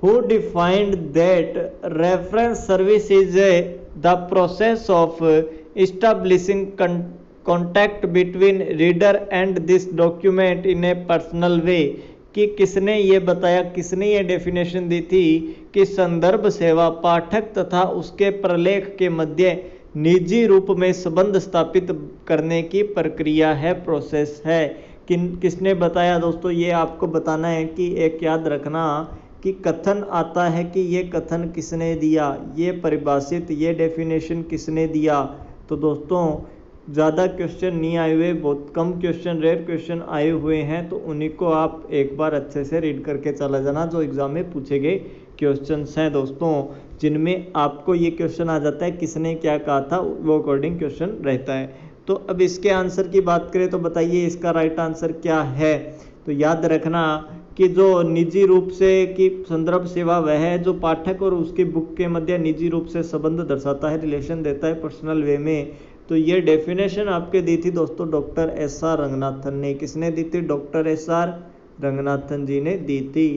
who defined that reference service is the process of establishing contact between reader and this document in a personal way कि किसने ये बताया, किसने ये डेफिनेशन दी थी कि संदर्भ सेवा पाठक तथा उसके प्रलेख के मध्य निजी रूप में संबंध स्थापित करने की प्रक्रिया है, प्रोसेस है। किसने बताया दोस्तों? ये आपको बताना है कि एक याद रखना कि कथन आता है कि ये कथन किसने दिया, ये परिभाषित ये डेफिनेशन किसने दिया। तो दोस्तों ज़्यादा क्वेश्चन नहीं आए हुए, बहुत कम क्वेश्चन रेयर क्वेश्चन आए हुए हैं, तो उन्हीं को आप एक बार अच्छे से रीड करके चला जाना। जो एग्जाम में पूछे गए क्वेश्चंस हैं दोस्तों, जिनमें आपको ये क्वेश्चन आ जाता है किसने क्या कहा था, वो अकॉर्डिंग क्वेश्चन रहता है। तो अब इसके आंसर की बात करें तो बताइए इसका राइट आंसर क्या है? तो याद रखना कि जो निजी रूप से की संदर्भ सेवा वह है जो पाठक और उसकी बुक के मध्य निजी रूप से संबंध दर्शाता है, रिलेशन देता है पर्सनल वे में। तो ये डेफिनेशन आपके दी थी दोस्तों डॉक्टर एस.आर. रंगनाथन ने। किसने दी थी? Doctor SR. रंगनाथन जी ने दी थी।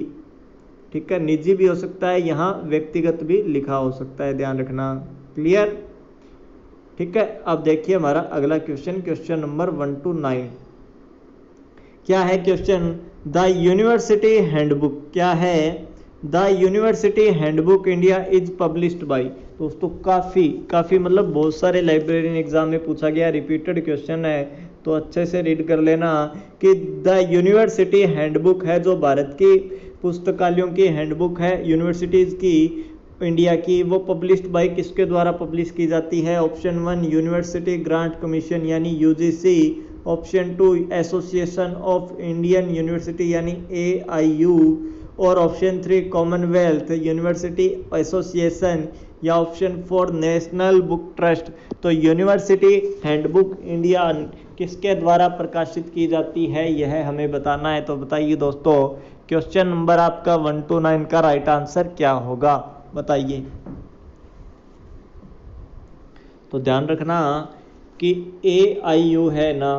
ठीक है, निजी भी हो सकता है, यहाँ व्यक्तिगत भी लिखा हो सकता है, ध्यान रखना। क्लियर। ठीक है। अब देखिए हमारा अगला क्वेश्चन, क्वेश्चन नंबर 1 to 9 क्या है क्वेश्चन? द यूनिवर्सिटी हैंडबुक क्या है? The university handbook India is published bye. दोस्तों काफ़ी मतलब बहुत सारे लाइब्रेरियन एग्जाम में पूछा गया, रिपीटेड क्वेश्चन है, तो अच्छे से रीड कर लेना कि द यूनिवर्सिटी हैंडबुक है जो भारत की पुस्तकालयों की हैंडबुक है यूनिवर्सिटीज़ की इंडिया की, वो पब्लिश्ड बाय किसके द्वारा पब्लिश की जाती है? ऑप्शन 1 यूनिवर्सिटी ग्रांट कमीशन यानी UGC, option 2 association of Indian university यानी AIU, और ऑप्शन 3 कॉमनवेल्थ यूनिवर्सिटी एसोसिएशन या ऑप्शन 4 नेशनल बुक ट्रस्ट। तो यूनिवर्सिटी हैंडबुक इंडिया किसके द्वारा प्रकाशित की जाती है, यह हमें बताना है। तो बताइए दोस्तों, क्वेश्चन नंबर आपका 1 to 9 का राइट आंसर क्या होगा, बताइए। तो ध्यान रखना कि AIU है ना,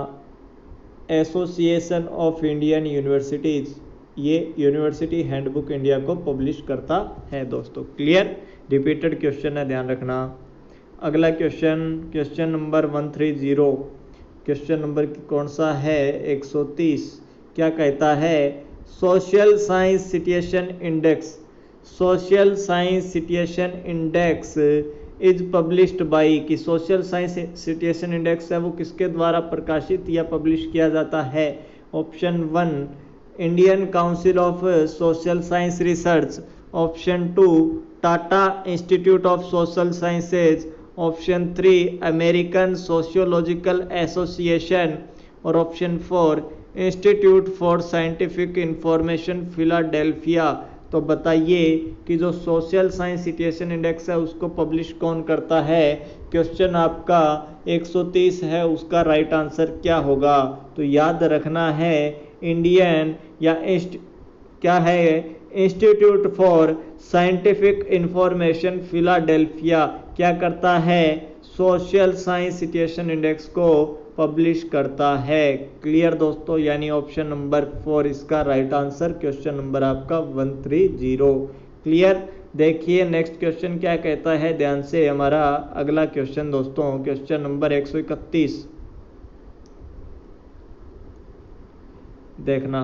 एसोसिएशन ऑफ इंडियन यूनिवर्सिटीज, ये यूनिवर्सिटी हैंडबुक इंडिया को पब्लिश करता है दोस्तों। क्लियर, रिपीटेड क्वेश्चन है, ध्यान रखना। अगला क्वेश्चन नंबर 130, क्वेश्चन नंबर कौन सा है, 130। क्या कहता है, social science situation index, social science situation index is published by, कि सोशल साइंस सिचुएशन इंडेक्स है वो किसके द्वारा प्रकाशित या पब्लिश किया जाता है। Option 1 Indian Council of Social Science Research, option 2 Tata Institute of Social Sciences, option 3 American Sociological Association और option 4 Institute for Scientific Information Philadelphia. तो बताइए कि जो सोशल साइंस सिचुएशन इंडेक्स है उसको पब्लिश कौन करता है। क्वेश्चन आपका 130 है, उसका राइट आंसर क्या होगा। तो याद रखना है इंडियन या क्या है, institute for Scientific Information Philadelphia क्या करता है, सोशल साइंस सिचुएशन इंडेक्स को पब्लिश करता है। क्लियर दोस्तों, यानी ऑप्शन नंबर 4 इसका राइट आंसर, क्वेश्चन नंबर आपका 130। क्लियर। देखिए नेक्स्ट क्वेश्चन क्या कहता है, ध्यान से हमारा अगला क्वेश्चन दोस्तों, क्वेश्चन नंबर 131 देखना।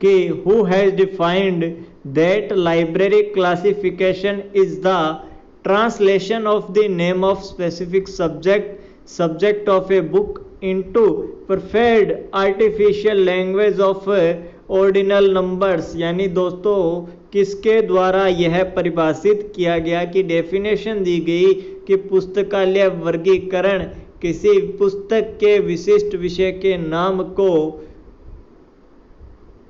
कि who has defined that library classification is the translation of the name of specific subject of a book into preferred artificial language of ordinal numbers। यानी दोस्तों किसके द्वारा यह परिभाषित किया गया, कि डेफिनेशन दी गई कि पुस्तकालय वर्गीकरण किसी पुस्तक के विशिष्ट विषय के नाम को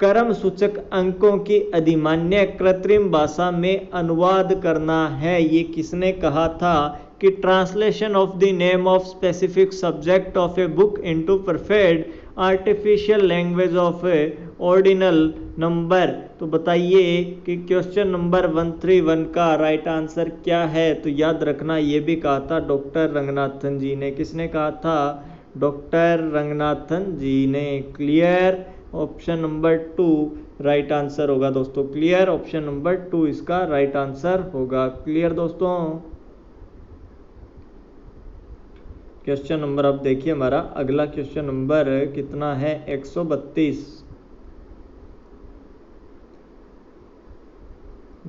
क्रम सूचक अंकों की अधिमान्य कृत्रिम भाषा में अनुवाद करना है। ये किसने कहा था कि translation of the name of specific subject of a book into preferred artificial language of ordinal number. तो बताइए कि क्वेश्चन नंबर 131 का राइट आंसर क्या है। तो याद रखना ये भी कहा था डॉक्टर रंगनाथन जी ने। किसने कहा था, डॉक्टर रंगनाथन जी ने। Clear, option number 2 right answer होगा दोस्तों। क्लियर, ऑप्शन नंबर 2 इसका राइट आंसर होगा। क्लियर दोस्तों। क्वेश्चन नंबर अब देखिए हमारा अगला क्वेश्चन नंबर कितना है, 132।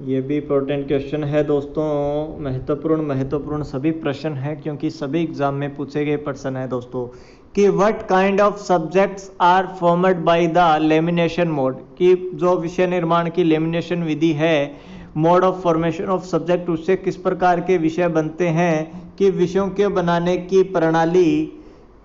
ये भी इंपॉर्टेंट क्वेश्चन है दोस्तों, महत्वपूर्ण सभी प्रश्न है क्योंकि सभी एग्जाम में पूछे गए प्रश्न है दोस्तों। कि what kind of subjects are formed by the lamination mode, कि जो विषय निर्माण की लेमिनेशन विधि है, mode of formation of subject, उससे किस प्रकार के विषय बनते हैं। कि विषयों के बनाने की प्रणाली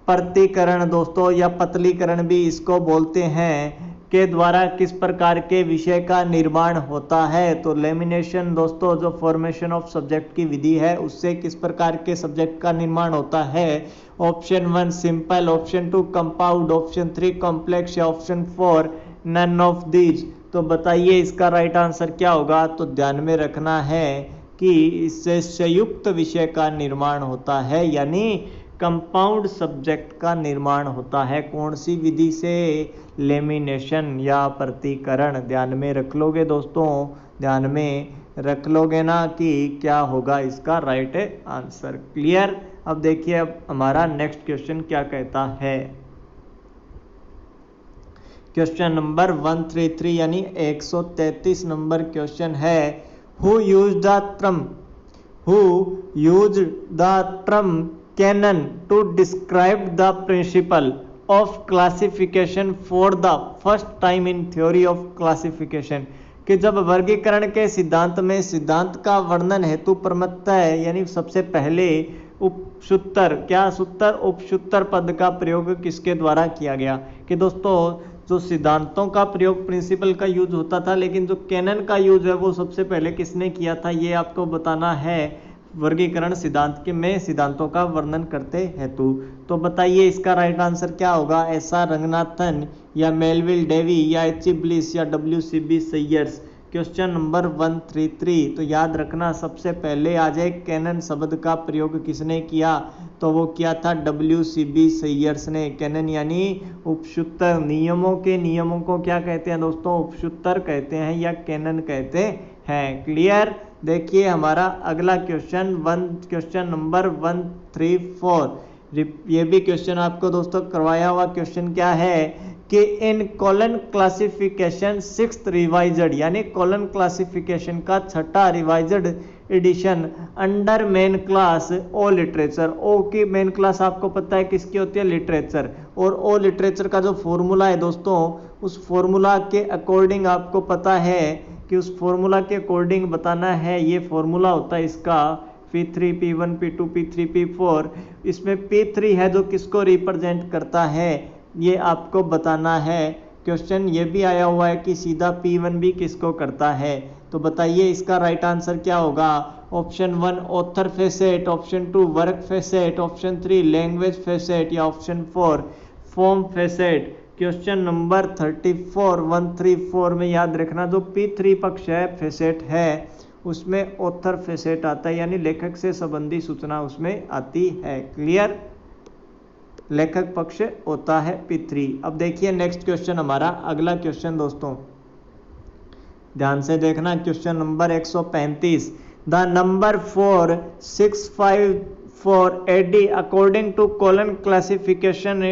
प्रतीकरण दोस्तों या पतलीकरण भी इसको बोलते हैं, के द्वारा किस प्रकार के विषय का निर्माण होता है। तो लेमिनेशन दोस्तों जो फॉर्मेशन ऑफ सब्जेक्ट की विधि है उससे किस प्रकार के सब्जेक्ट का निर्माण होता है। Option 1 simple, option 2 compound, option 3 complex या ऑप्शन 4 नन ऑफ दीज। तो बताइए इसका राइट आंसर क्या होगा। तो ध्यान में रखना है कि इससे संयुक्त विषय का निर्माण होता है, यानी कंपाउंड सब्जेक्ट का निर्माण होता है। कौन सी विधि से, लेमिनेशन या प्रतीकरण। ध्यान में रख लोगे दोस्तों, ध्यान में रख लोगे ना कि क्या होगा इसका राइट आंसर। क्लियर। अब देखिए अब हमारा नेक्स्ट क्वेश्चन क्या कहता है। क्वेश्चन नंबर 133 यानी 133 नंबर क्वेश्चन है। Who use the term canon to describe the principle of classification for the first time in theory of classification. कि जब वर्गीकरण के सिद्धांत में सिद्धांत का वर्णन हेतु प्रमत्तः यानी सबसे पहले उपसूत्र, क्या सूत्र, उपसूत्र पद का प्रयोग किसके द्वारा किया गया? कि दोस्तों जो सिद्धांतों का प्रयोग प्रिंसिपल का यूज होता था, लेकिन जो कैनन का यूज है वो सबसे पहले किसने किया था, ये आपको बताना है वर्गीकरण सिद्धांत के में सिद्धांतों का वर्णन करते हेतु। तो बताइए इसका राइट आंसर क्या होगा? एस.आर. रंगनाथन या मेलविल डेवी या एच.ई. ब्लिस या W.C.B. सैयर्स। Question number 133। तो याद रखना सबसे पहले आ जाए कैनन शब्द का प्रयोग किसने किया, तो वो किया था W.C.B. सैयर्स ने। कैनन यानी उपसूत्र, नियमों को क्या कहते हैं दोस्तों? उपसूत्र कहते हैं या कैनन कहते हैं। क्लियर? देखिए हमारा अगला क्वेश्चन नंबर 134। ये भी क्वेश्चन आपको दोस्तों करवाया हुआ क्वेश्चन क्या है कि in colon classification 6th revised, यानी कॉलन क्लासिफिकेशन का 6ठा revised edition under main class O literature. O की मेन क्लास आपको पता है किसकी होती है? लिटरेचर। और ओ लिटरेचर का जो फॉर्मूला है दोस्तों, उस फॉर्मूला के अकॉर्डिंग आपको पता है कि उस फॉर्मूला के अकॉर्डिंग बताना है। ये फॉर्मूला होता है इसका P3 P1 P2 P3 P4। इसमें P3 है जो किसको रिप्रेजेंट करता है, ये आपको बताना है। क्वेश्चन ये भी आया हुआ है कि सीधा P1 भी किसको करता है। तो बताइए इसका राइट आंसर क्या होगा? Option 1 author facet, option 2 work facet, option 3 language facet या option 4 form facet. Question number 134 में याद रखना जो P3 पक्ष है, फेसेट है, उसमें ऑथर फेसेट आता है, यानी लेखक से संबंधी सूचना उसमें आती है। क्लियर? लेखक पक्ष होता है P3। अब देखिए नेक्स्ट क्वेश्चन, हमारा अगला क्वेश्चन दोस्तों ध्यान से देखना। Question number 135। The number 4654 AD according to Colon classification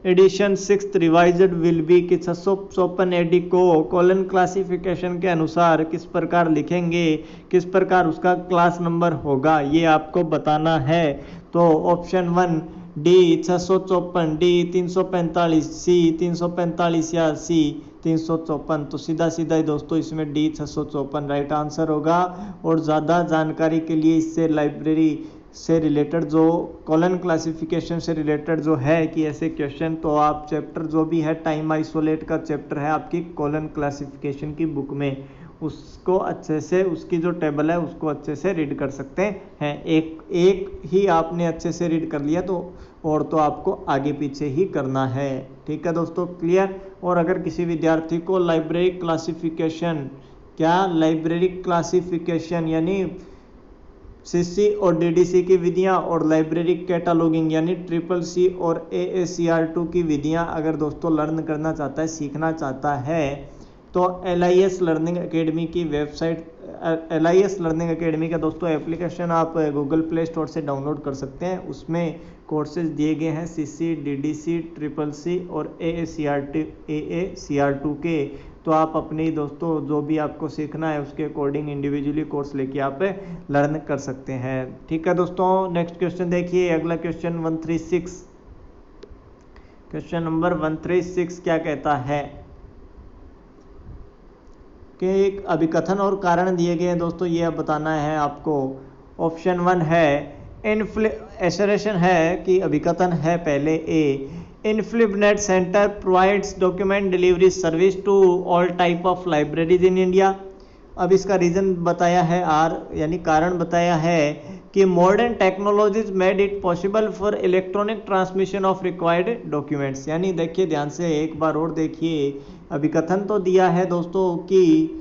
edition 6th revised will be कि 654 AD को कॉलन क्लासिफिकेशन के अनुसार किस प्रकार लिखेंगे, किस प्रकार उसका क्लास नंबर होगा, ये आपको बताना है। तो ऑप्शन 1 D 654, D 345, C 345 या C 354। तो सीधा सीधा ही दोस्तों इसमें D 654 राइट आंसर होगा। और ज़्यादा जानकारी के लिए इससे लाइब्रेरी से रिलेटेड जो कॉलन क्लासिफिकेशन से रिलेटेड जो है कि ऐसे क्वेश्चन, तो आप चैप्टर जो भी है टाइम आइसोलेट का चैप्टर है आपकी कॉलन क्लासिफिकेशन की बुक में, उसको अच्छे से उसकी जो टेबल है उसको अच्छे से रीड कर सकते हैं। एक ही आपने अच्छे से रीड कर लिया तो और तो आपको आगे पीछे ही करना है। ठीक है दोस्तों? क्लियर? और अगर किसी विद्यार्थी को लाइब्रेरी क्लासिफिकेशन, क्या लाइब्रेरी क्लासिफिकेशन यानी CC और DDC की विधियां और लाइब्रेरी कैटालॉगिंग यानी CCC और AACR2 की विधियां अगर दोस्तों लर्न करना चाहता है, सीखना चाहता है, तो LIS लर्निंग एकेडमी की वेबसाइट, LIS लर्निंग एकेडमी का दोस्तों एप्लीकेशन आप गूगल प्ले स्टोर से डाउनलोड कर सकते हैं। उसमें कोर्सेज दिए गए हैं CC, DDC, CCC और AACR2 के। तो आप अपनी दोस्तों जो भी आपको सीखना है उसके अकॉर्डिंग इंडिविजुअली कोर्स लेके आप लर्न कर सकते हैं। ठीक है दोस्तों? नेक्स्ट क्वेश्चन देखिए, अगला क्वेश्चन 136। क्वेश्चन नंबर 136 क्या कहता है कि एक अभिकथन और कारण दिए गए हैं दोस्तों, ये अब बताना है आपको। ऑप्शन 1 है एसरेशन है कि अभिकथन है पहले A, INFLIBNET centre provides document delivery service to all type of libraries in India. अब इसका रीजन बताया है आर, यानी कारण बताया है कि modern technologies made it possible for electronic transmission of required documents. यानी देखिए ध्यान से एक बार और देखिए, अभिकथन तो दिया है दोस्तों कि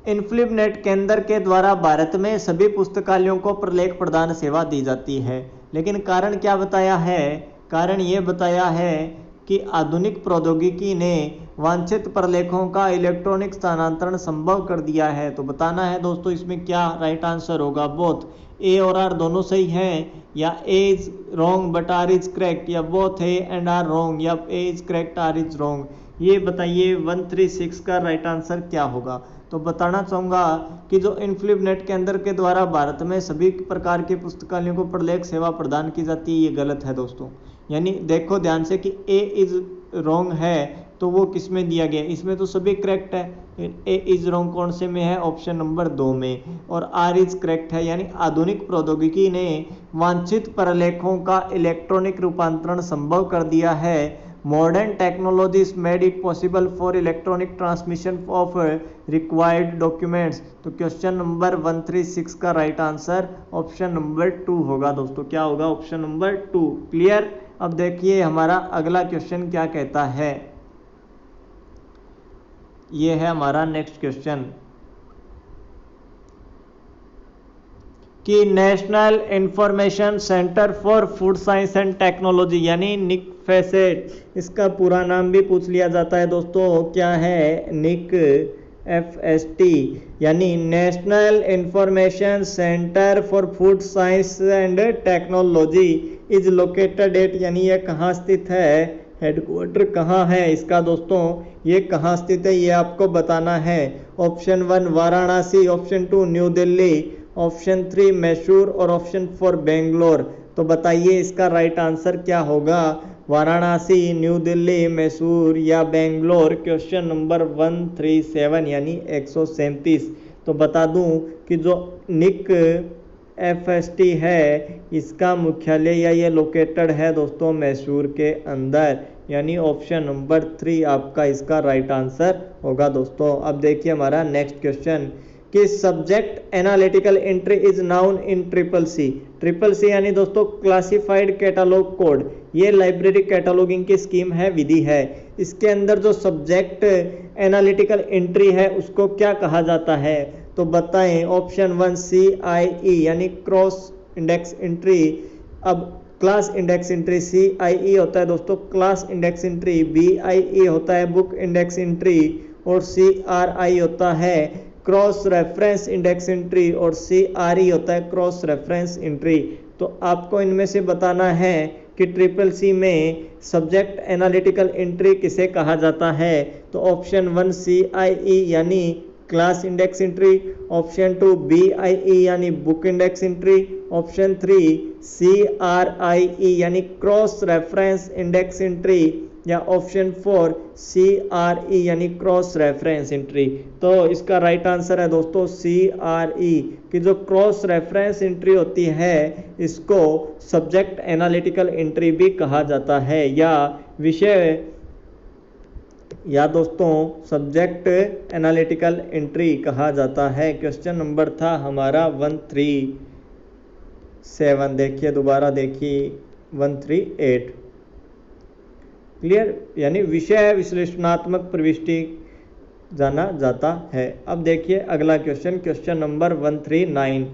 इनफ्लिबनेट केंद्र के द्वारा भारत में सभी पुस्तकालयों को प्रलेख प्रदान सेवा दी जाती है। लेकिन कारण क्या बताया है? कारण ये बताया है कि आधुनिक प्रौद्योगिकी ने वांछित प्रलेखों का इलेक्ट्रॉनिक स्थानांतरण संभव कर दिया है। तो बताना है दोस्तों इसमें क्या राइट आंसर होगा। बोथ ए और आर दोनों सही हैं, या A is wrong but R is correct, या both A and R wrong, या A is correct R is wrong. ये बताइए 136 का राइट आंसर क्या होगा। तो बताना चाहूँगा कि जो इनफ्लिबनेट केंद्र के द्वारा भारत में सभी प्रकार के पुस्तकालयों को प्रलेख सेवा प्रदान की जाती है, ये गलत है दोस्तों। यानी देखो ध्यान से कि ए इज रॉन्ग है तो वो किस में दिया गया, इसमें तो सभी करेक्ट है। ए इज रॉन्ग कौन से में है, ऑप्शन नंबर 2 में, और आर इज करेक्ट है, यानी आधुनिक प्रौद्योगिकी ने वांछित प्रलेखों का इलेक्ट्रॉनिक रूपांतरण संभव कर दिया है। Modern technologies made it possible for electronic transmission of required documents. तो क्वेश्चन नंबर 136 का राइट आंसर ऑप्शन नंबर 2 होगा दोस्तों। क्या होगा, ऑप्शन नंबर 2। क्लियर। अब देखिए हमारा अगला क्वेश्चन क्या कहता है, ये है हमारा नेक्स्ट क्वेश्चन कि national information centre for food science and technology यानी निकफेसेट, इसका पूरा नाम भी पूछ लिया जाता है दोस्तों, क्या है, निक FST यानी national information centre for food science and technology is located at, यानी यह कहाँ स्थित है, हेडक्वार्टर कहाँ है इसका दोस्तों, ये कहाँ स्थित है ये आपको बताना है। Option 1 Varanasi, option 2 new Delhi, option 3 Mysore और ऑप्शन 4 बेंगलोर। तो बताइए इसका राइट आंसर क्या होगा, वाराणसी, न्यू दिल्ली, मैसूर या बेंगलोर। क्वेश्चन नंबर 137 यानी 137। तो बता दूं कि जो निक FST है इसका मुख्यालय या ये लोकेटेड है दोस्तों मैसूर के अंदर, यानी ऑप्शन नंबर 3 आपका इसका राइट आंसर होगा दोस्तों। अब देखिए हमारा नेक्स्ट क्वेश्चन कि subject analytical entry is known in triple C यानी दोस्तों क्लासिफाइड कैटलॉग कोड, ये लाइब्रेरी कैटलॉगिंग की स्कीम है, विधि है। इसके अंदर जो सब्जेक्ट एनालिटिकल एंट्री है उसको क्या कहा जाता है, तो बताएं। ऑप्शन 1 CIE यानी क्रॉस इंडेक्स एंट्री। अब क्लास इंडेक्स एंट्री CIE होता है दोस्तों क्लास इंडेक्स एंट्री, BIE होता है बुक इंडेक्स एंट्री, और CRI होता है क्रॉस रेफरेंस इंडेक्स एंट्री, और CRE होता है क्रॉस रेफरेंस एंट्री। तो आपको इनमें से बताना है कि CCC में सब्जेक्ट एनालिटिकल एंट्री किसे कहा जाता है। तो ऑप्शन 1 CIE यानी class index entry, option 2 BIE यानी book index entry, option 3 CRIE यानी क्रॉस रेफरेंस इंडेक्स एंट्री, या ऑप्शन 4 CRE यानी क्रॉस रेफरेंस एंट्री। तो इसका राइट आंसर है दोस्तों CRE कि जो क्रॉस रेफरेंस एंट्री होती है इसको सब्जेक्ट एनालिटिकल एंट्री भी कहा जाता है, या विषय या दोस्तों सब्जेक्ट एनालिटिकल एंट्री कहा जाता है। क्वेश्चन नंबर था हमारा 137, देखिए दोबारा देखिए 138। क्लियर, यानी विषय विश्लेषणात्मक प्रविष्टि जाना जाता है। अब देखिए अगला question, question number 139।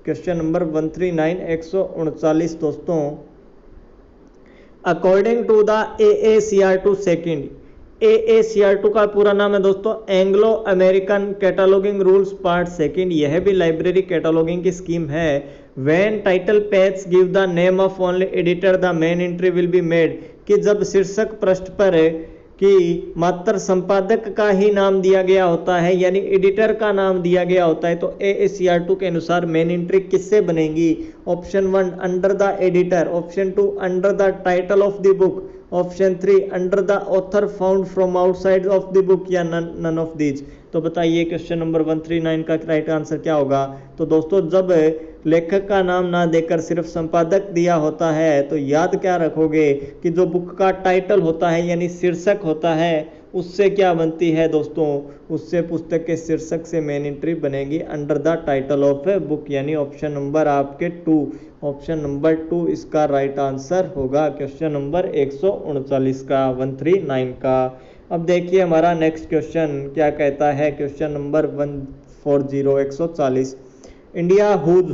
Question number 139 139 दोस्तों, according to the AACR2 second, AACR2 का पूरा नाम है दोस्तों Anglo American cataloguing rules part second, यह भी लाइब्रेरी कैटलॉगिंग की स्कीम है। When title page give the name of only editor the main entry will be made, कि जब शीर्षक पृष्ठ पर कि मात्र संपादक का ही नाम दिया गया होता है यानी एडिटर का नाम दिया गया होता है, तो AACR2 के अनुसार मेन एंट्री किससे बनेगी। Option 1 under the editor, option 2 under the title of the book, option 3 under the author found from outside of the book, या नन ऑफ दीज। तो बताइए क्वेश्चन नंबर 139 का राइट आंसर क्या होगा। तो दोस्तों जब लेखक का नाम ना देकर सिर्फ संपादक दिया होता है तो याद क्या रखोगे कि जो बुक का टाइटल होता है यानी शीर्षक होता है उससे क्या बनती है दोस्तों, उससे पुस्तक के शीर्षक से मेन एंट्री बनेगी under the title of a book, यानी ऑप्शन नंबर आपके 2, ऑप्शन नंबर 2 इसका राइट आंसर होगा क्वेश्चन नंबर 139 का 139 का। अब देखिए हमारा नेक्स्ट क्वेश्चन क्या कहता है, question number 140 India who's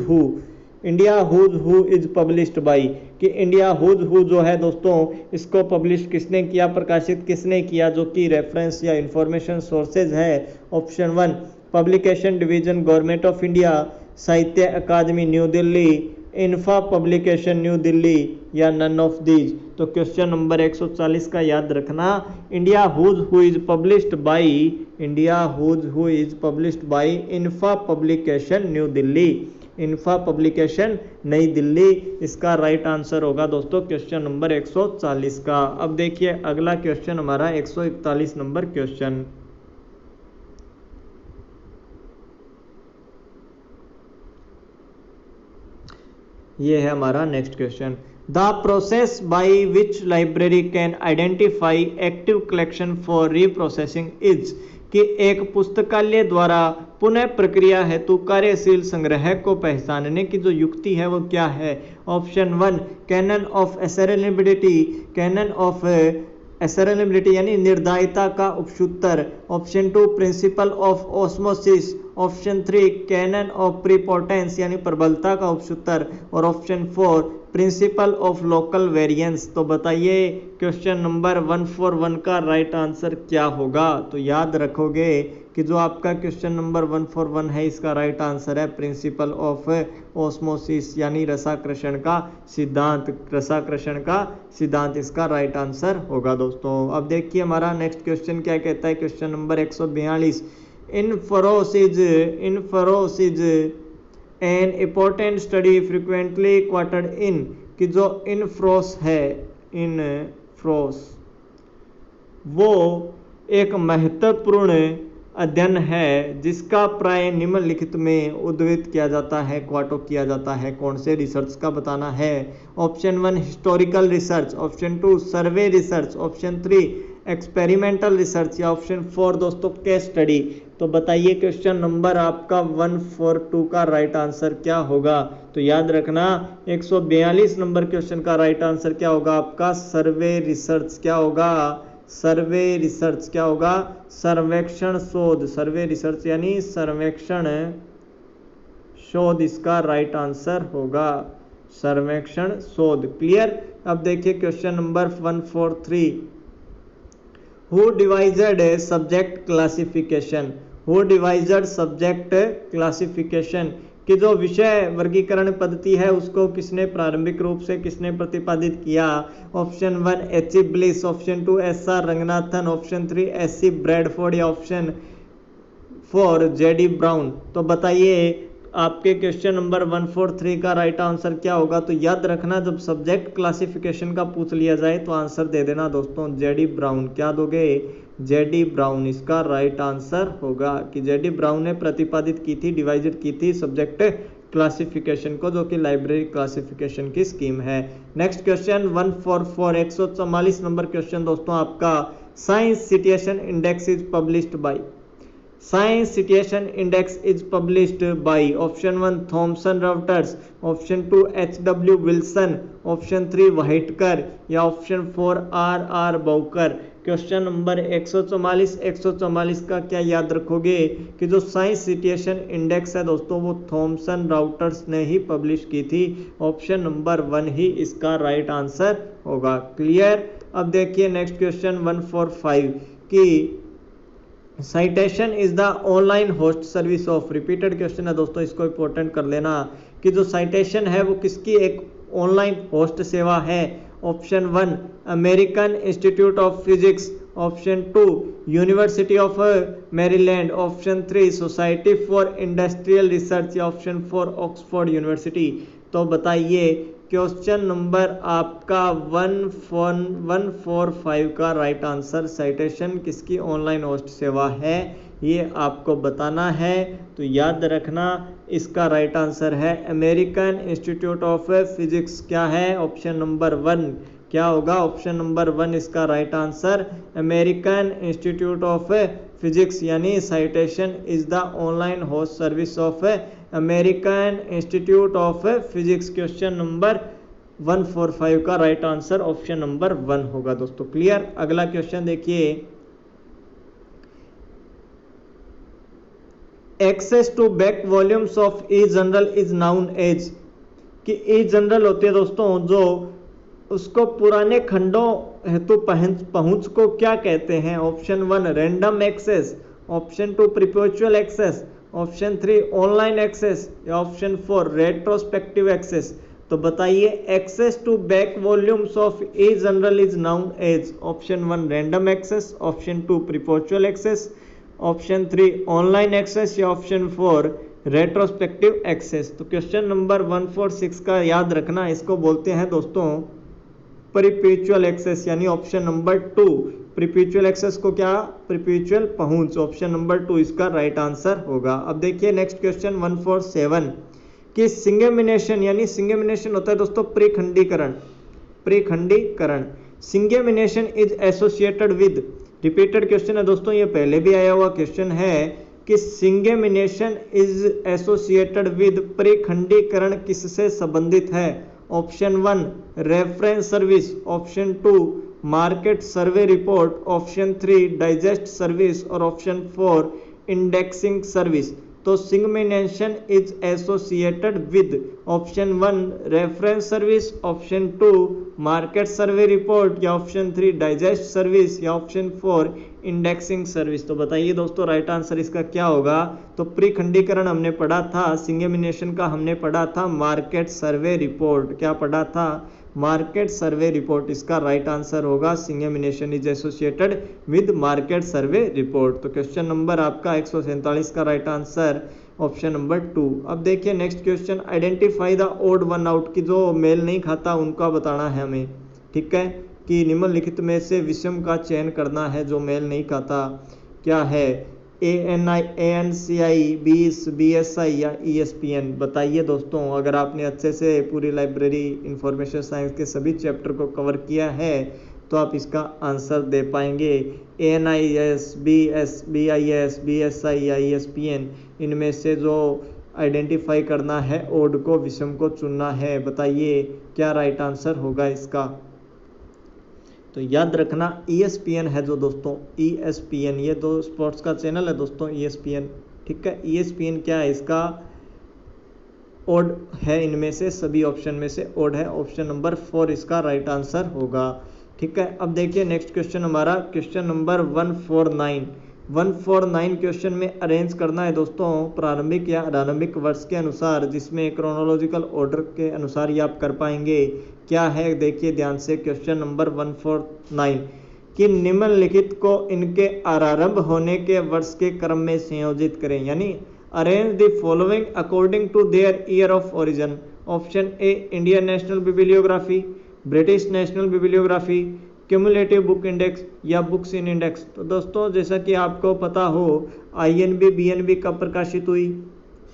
who is published by, कि इंडिया हुज हु जो है दोस्तों इसको पब्लिश किसने किया, प्रकाशित किसने किया, जो कि रेफरेंस या इंफॉर्मेशन सोर्सेज है। Option 1 publication division government of India, Sahitya Akademi new Delhi, INFA publication new Delhi, या नन ऑफ दीज। तो क्वेश्चन नंबर 140 का याद रखना, India who's who is published by, India who's who is published by INFA publication new Delhi. INFA publication नई दिल्ली इसका right answer होगा दोस्तों question number 140 का। अब देखिए अगला क्वेश्चन हमारा 141 नंबर क्वेश्चन। ये है हमारा next question. The process by which library can identify active collection for reprocessing is कि एक पुस्तकालय द्वारा पुनः प्रक्रिया हेतु कार्यशील संग्रह को पहचानने की जो युक्ति है वो क्या है। Option 1 canon of ascertainability, canon of ascertainability यानी निर्दायिता का उपसूत्र। Option 2 principle of osmosis. Option 3 canon of prepotence यानी प्रबलता का उपसूत्र। और option 4 principle of local variance. तो बताइए क्वेश्चन नंबर 141 का राइट आंसर क्या होगा। तो याद रखोगे कि जो आपका क्वेश्चन नंबर 141 है इसका राइट आंसर है प्रिंसिपल ऑफ ऑस्मोसिस यानी रसाकर्षण का सिद्धांत। रसाकर्षण का सिद्धांत इसका राइट आंसर होगा दोस्तों। अब देखिए हमारा नेक्स्ट क्वेश्चन क्या कहता है। Question number 142 infros is an important study frequently quartered in कि जो इन्फ्रोस है, इन्फ्रोस वो एक महत्वपूर्ण अध्ययन है जिसका प्राय निम्नलिखित में उद्धृत किया जाता है, क्वाटो किया जाता है। कौन से रिसर्च का बताना है। Option 1 historical research. ऑप्शन 2 सर्वे रिसर्च। Option 3 experimental research. या ऑप्शन 4 दोस्तों केस स्टडी। तो बताइए क्वेश्चन नंबर आपका 142 का राइट आंसर क्या होगा। तो याद रखना 142 नंबर क्वेश्चन का राइट आंसर क्या होगा आपका सर्वे रिसर्च। क्या होगा सर्वे रिसर्च। क्या होगा सर्वेक्षण शोध। सर्वे रिसर्च यानी सर्वेक्षण शोध इसका राइट आंसर होगा सर्वेक्षण शोध। क्लियर। अब देखिए question number 143 who devised subject classification. Who devised subject classification कि जो विषय वर्गीकरण पद्धति है उसको किसने प्रारंभिक रूप से किसने प्रतिपादित किया। Option 1 H E. Bliss. Option 2 S R. Ranganathan. Option 3 S C. Bradford. या ऑप्शन 4 जे.डी. ब्राउन। तो बताइए आपके क्वेश्चन नंबर 143 का राइट आंसर क्या होगा। तो याद रखना जब सब्जेक्ट क्लासिफिकेशन का पूछ लिया जाए तो आंसर दे देना दोस्तों जे.डी. ब्राउन। क्या दोगे जे.डी. ब्राउन इसका राइट आंसर होगा कि जे.डी. ब्राउन ने प्रतिपादित की थी, डिवाइडेड की थी सब्जेक्ट क्लासिफिकेशन को, जो कि लाइब्रेरी क्लासिफिकेशन की स्कीम है। नेक्स्ट क्वेश्चन 144 144 नंबर क्वेश्चन दोस्तों आपका science situation index is published by. Science situation index is published by option 1 Thomson Reuters. Option 2 H W. Wilson. Option 3 Whitaker. या option 4 R R. Bowker. Question number 144 का क्या याद रखोगे कि जो साइंस सिचुएशन इंडेक्स है दोस्तों वो थॉमसन रॉटर्स ने ही पब्लिश की थी। ऑप्शन नंबर 1 ही इसका राइट आंसर होगा। क्लियर। अब देखिए नेक्स्ट क्वेश्चन 145 कि citation is the online host service of. Repeated question है दोस्तों, इसको इंपॉर्टेंट कर लेना कि जो साइटेशन है वो किसकी एक ऑनलाइन होस्ट सेवा है। Option 1 American Institute of physics. Option 2 university of Maryland. Option 3 society for industrial research. या ऑप्शन 4 ऑक्सफोर्ड यूनिवर्सिटी। तो बताइए क्वेश्चन नंबर आपका 145 का राइट आंसर साइटेशन किसकी ऑनलाइन होस्ट सेवा है ये आपको बताना है। तो याद रखना इसका राइट आंसर है अमेरिकन इंस्टीट्यूट ऑफ फिजिक्स। क्या है ऑप्शन नंबर 1 क्या होगा। ऑप्शन नंबर 1 इसका right answer American Institute of Physics यानी citation is the online host service of American Institute of Physics. Question number 145 का राइट आंसर ऑप्शन नंबर 1 होगा दोस्तों। Clear. अगला क्वेश्चन देखिए access to back volumes of e journal is known as कि e general होती है दोस्तों जो उसको पुराने खंडों हेतु पहुंच को क्या कहते हैं। Option 1 random access. Option 2 perpetual access. Option 3 online access. या ऑप्शन 4 रेट्रोस्पेक्टिव एक्सेस। तो बताइए access to back volumes of a journal is known as. Option 1 random access. Option 2 perpetual access. Option 3 online access. या option 4 retrospective access. तो question number 146 का याद रखना, इसको बोलते हैं दोस्तों परपेचुअल एक्सेस, यानी ऑप्शन नंबर 2। परपेचुअल एक्सेस को क्या, परपेचुअल पहुंच, ऑप्शन नंबर 2 इसका राइट आंसर होगा। अब देखिए नेक्स्ट क्वेश्चन 147 कि सिंगेमिनेशन, यानी सिंगेमिनेशन होता है दोस्तों प्रीखंडीकरण, प्रीखंडीकरण। Dissemination is associated with, repeated question है दोस्तों, ये पहले भी आया हुआ क्वेश्चन है कि सिंगेमिनेशन इज एसोसिएटेड विद प्रीखंडीकरण किससे संबंधित है। Option 1 reference service, option 2 market survey report, option 3 digest service और ऑप्शन 4 इंडेक्सिंग सर्विस। तो dissemination is associated with option 1 reference service, option 2 market survey report, या ऑप्शन 3 डाइजेस्ट सर्विस, या option 4 indexing service. तो बताइए दोस्तों राइट आंसर इसका क्या होगा। तो प्रीखंडीकरण हमने पढ़ा था, सिंगेमिनेशन का हमने पढ़ा था मार्केट सर्वे रिपोर्ट, क्या पढ़ा था, मार्केट सर्वे रिपोर्ट, इसका राइट आंसर होगा dissemination is associated with market survey report. तो क्वेश्चन नंबर आपका 147 का राइट आंसर ऑप्शन नंबर 2। अब देखिए next question, identify the odd one out, की जो मेल नहीं खाता उनका बताना है हमें, ठीक है, कि निम्नलिखित में से विषम का चयन करना है जो मेल नहीं खाता, क्या है, ANI, ANCI, BSI या ESPN। बताइए दोस्तों, अगर आपने अच्छे से पूरी लाइब्रेरी इंफॉर्मेशन साइंस के सभी चैप्टर को कवर किया है तो आप इसका आंसर दे पाएंगे। ANIS, BIS, BSI या ESPN, इनमें से जो आइडेंटिफाई करना है ओड को, विषम को चुनना है। बताइए क्या राइट आंसर होगा इसका। तो याद रखना ESPN है जो दोस्तों, ESPN, ये दो स्पोर्ट्स का चैनल है दोस्तों ESPN, ठीक है। ESPN क्या है, इसका ओड है, इनमें से सभी ऑप्शन में से ओड है, ऑप्शन नंबर 4 इसका राइट आंसर होगा, ठीक है। अब देखिए नेक्स्ट क्वेश्चन हमारा क्वेश्चन नंबर 149 क्वेश्चन में अरेंज करना है दोस्तों प्रारंभिक या आरंभिक वर्ष के अनुसार, जिसमें क्रोनोलॉजिकल ऑर्डर के अनुसार ही आप कर पाएंगे। क्या है देखिए ध्यान से, क्वेश्चन नंबर 149 कि निम्नलिखित को इनके आरंभ होने के वर्ष के क्रम में संयोजित करें, यानी arrange the following according to their year of origin. Option A Indian national bibliography, British national bibliography, cumulative book index या बुक्स इन इंडेक्स। तो दोस्तों जैसा कि आपको पता हो INB BNB कब प्रकाशित हुई,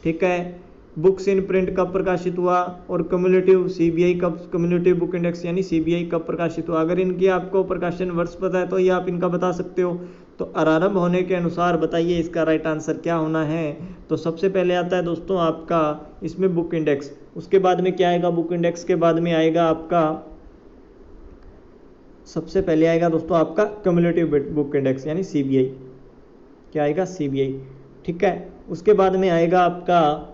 ठीक है, बुक्स इन प्रिंट कब प्रकाशित हुआ, और क्यूमुलेटिव CBI कब, क्यूमुलेटिव बुक इंडेक्स यानी CBI कब प्रकाशित हुआ। अगर इनकी आपको प्रकाशन वर्ष पता है तो ये आप इनका बता सकते हो। तो आरंभ होने के अनुसार बताइए इसका राइट आंसर क्या होना है। तो सबसे पहले आता है दोस्तों आपका इसमें बुक इंडेक्स, उसके बाद में क्या आएगा, बुक इंडेक्स के बाद में आएगा आपका, सबसे पहले आएगा दोस्तों आपका क्यूमुलेटिव बुक इंडेक्स यानी CBI, क्या आएगा CBI, ठीक है। उसके बाद में आएगा आपका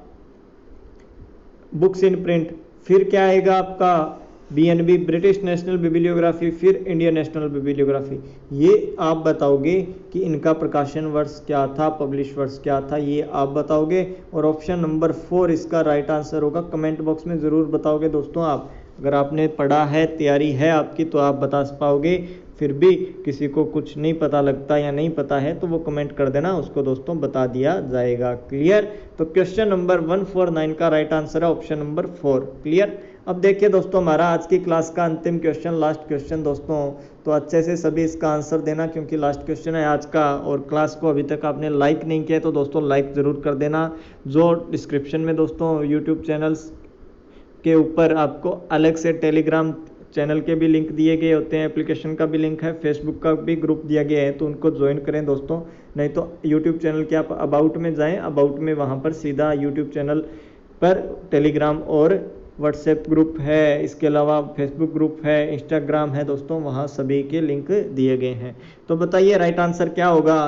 बुक्स इन प्रिंट, फिर क्या आएगा आपका BNB ब्रिटिश नेशनल बिब्लियोग्राफी, फिर इंडियन नेशनल बिब्लियोग्राफी। ये आप बताओगे कि इनका प्रकाशन वर्ष क्या था, पब्लिश वर्ष क्या था, ये आप बताओगे। और ऑप्शन नंबर 4 इसका राइट आंसर होगा। कमेंट बॉक्स में ज़रूर बताओगे दोस्तों आप, अगर आपने पढ़ा है, तैयारी है आपकी तो आप बता पाओगे। फिर भी किसी को कुछ नहीं पता लगता या नहीं पता है तो वो कमेंट कर देना, उसको दोस्तों बता दिया जाएगा। क्लियर। तो क्वेश्चन नंबर 149 का राइट आंसर है ऑप्शन नंबर 4। क्लियर। अब देखिए दोस्तों हमारा आज की क्लास का अंतिम क्वेश्चन, लास्ट क्वेश्चन दोस्तों, तो अच्छे से सभी इसका आंसर देना क्योंकि लास्ट क्वेश्चन है आज का। और क्लास को अभी तक आपने लाइक नहीं किया तो दोस्तों लाइक ज़रूर कर देना। जो डिस्क्रिप्शन में दोस्तों यूट्यूब चैनल्स के ऊपर आपको अलग से टेलीग्राम चैनल के भी लिंक दिए गए होते हैं, एप्लीकेशन का भी लिंक है, फेसबुक का भी ग्रुप दिया गया है, तो उनको ज्वाइन करें दोस्तों। नहीं तो यूट्यूब चैनल के आप अबाउट में जाएं, अबाउट में वहाँ पर सीधा यूट्यूब चैनल पर टेलीग्राम और व्हाट्सएप ग्रुप है, इसके अलावा फेसबुक ग्रुप है, इंस्टाग्राम है दोस्तों, वहाँ सभी के लिंक दिए गए हैं। तो बताइए राइट आंसर क्या होगा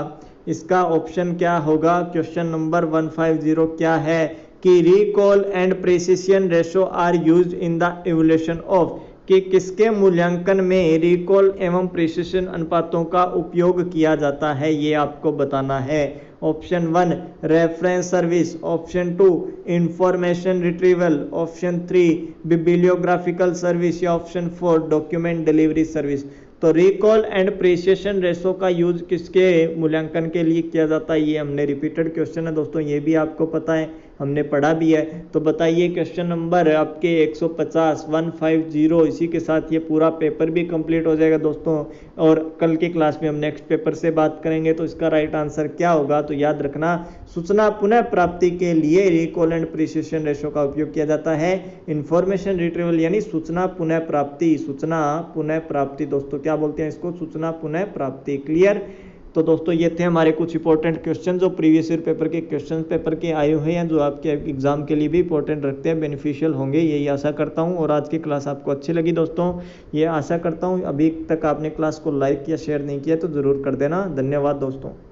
इसका, ऑप्शन क्या होगा। क्वेश्चन नंबर 150 क्या है कि recall and precision ratio are used in the evaluation of, कि किसके मूल्यांकन में रिकॉल एवं प्रिसिशन अनुपातों का उपयोग किया जाता है, ये आपको बताना है। Option 1 reference service, option 2 information retrieval, option 3 bibliographical service या ऑप्शन 4 डॉक्यूमेंट डिलीवरी सर्विस। तो रिकॉल एंड प्रिसिशन रेशो का यूज किसके मूल्यांकन के लिए किया जाता है, ये हमने रिपीटेड क्वेश्चन है दोस्तों, ये भी आपको पता है। हमने पढ़ा भी है। तो बताइए क्वेश्चन नंबर आपके 150 इसी के साथ ये पूरा पेपर भी कंप्लीट हो जाएगा दोस्तों। और कल की क्लास में हम नेक्स्ट पेपर से बात करेंगे। तो इसका राइट आंसर क्या होगा, तो याद रखना सूचना पुनः प्राप्ति के लिए रिकॉल एंड प्रिसिशन रेशो का उपयोग किया जाता है। इंफॉर्मेशन रिट्रीवल यानी सूचना पुनः प्राप्ति, सूचना पुनः प्राप्ति दोस्तों क्या बोलते हैं इसको, सूचना पुनः प्राप्ति। क्लियर। तो दोस्तों ये थे हमारे कुछ इंपॉर्टेंट क्वेश्चन जो प्रीवियस ईयर पेपर के क्वेश्चन पेपर के आए हुए हैं, जो आपके एग्जाम के लिए भी इंपॉर्टेंट रखते हैं, बेनिफिशियल होंगे, यही आशा करता हूं। और आज की क्लास आपको अच्छी लगी दोस्तों, ये आशा करता हूं। अभी तक आपने क्लास को लाइक या शेयर नहीं किया तो ज़रूर कर देना। धन्यवाद दोस्तों।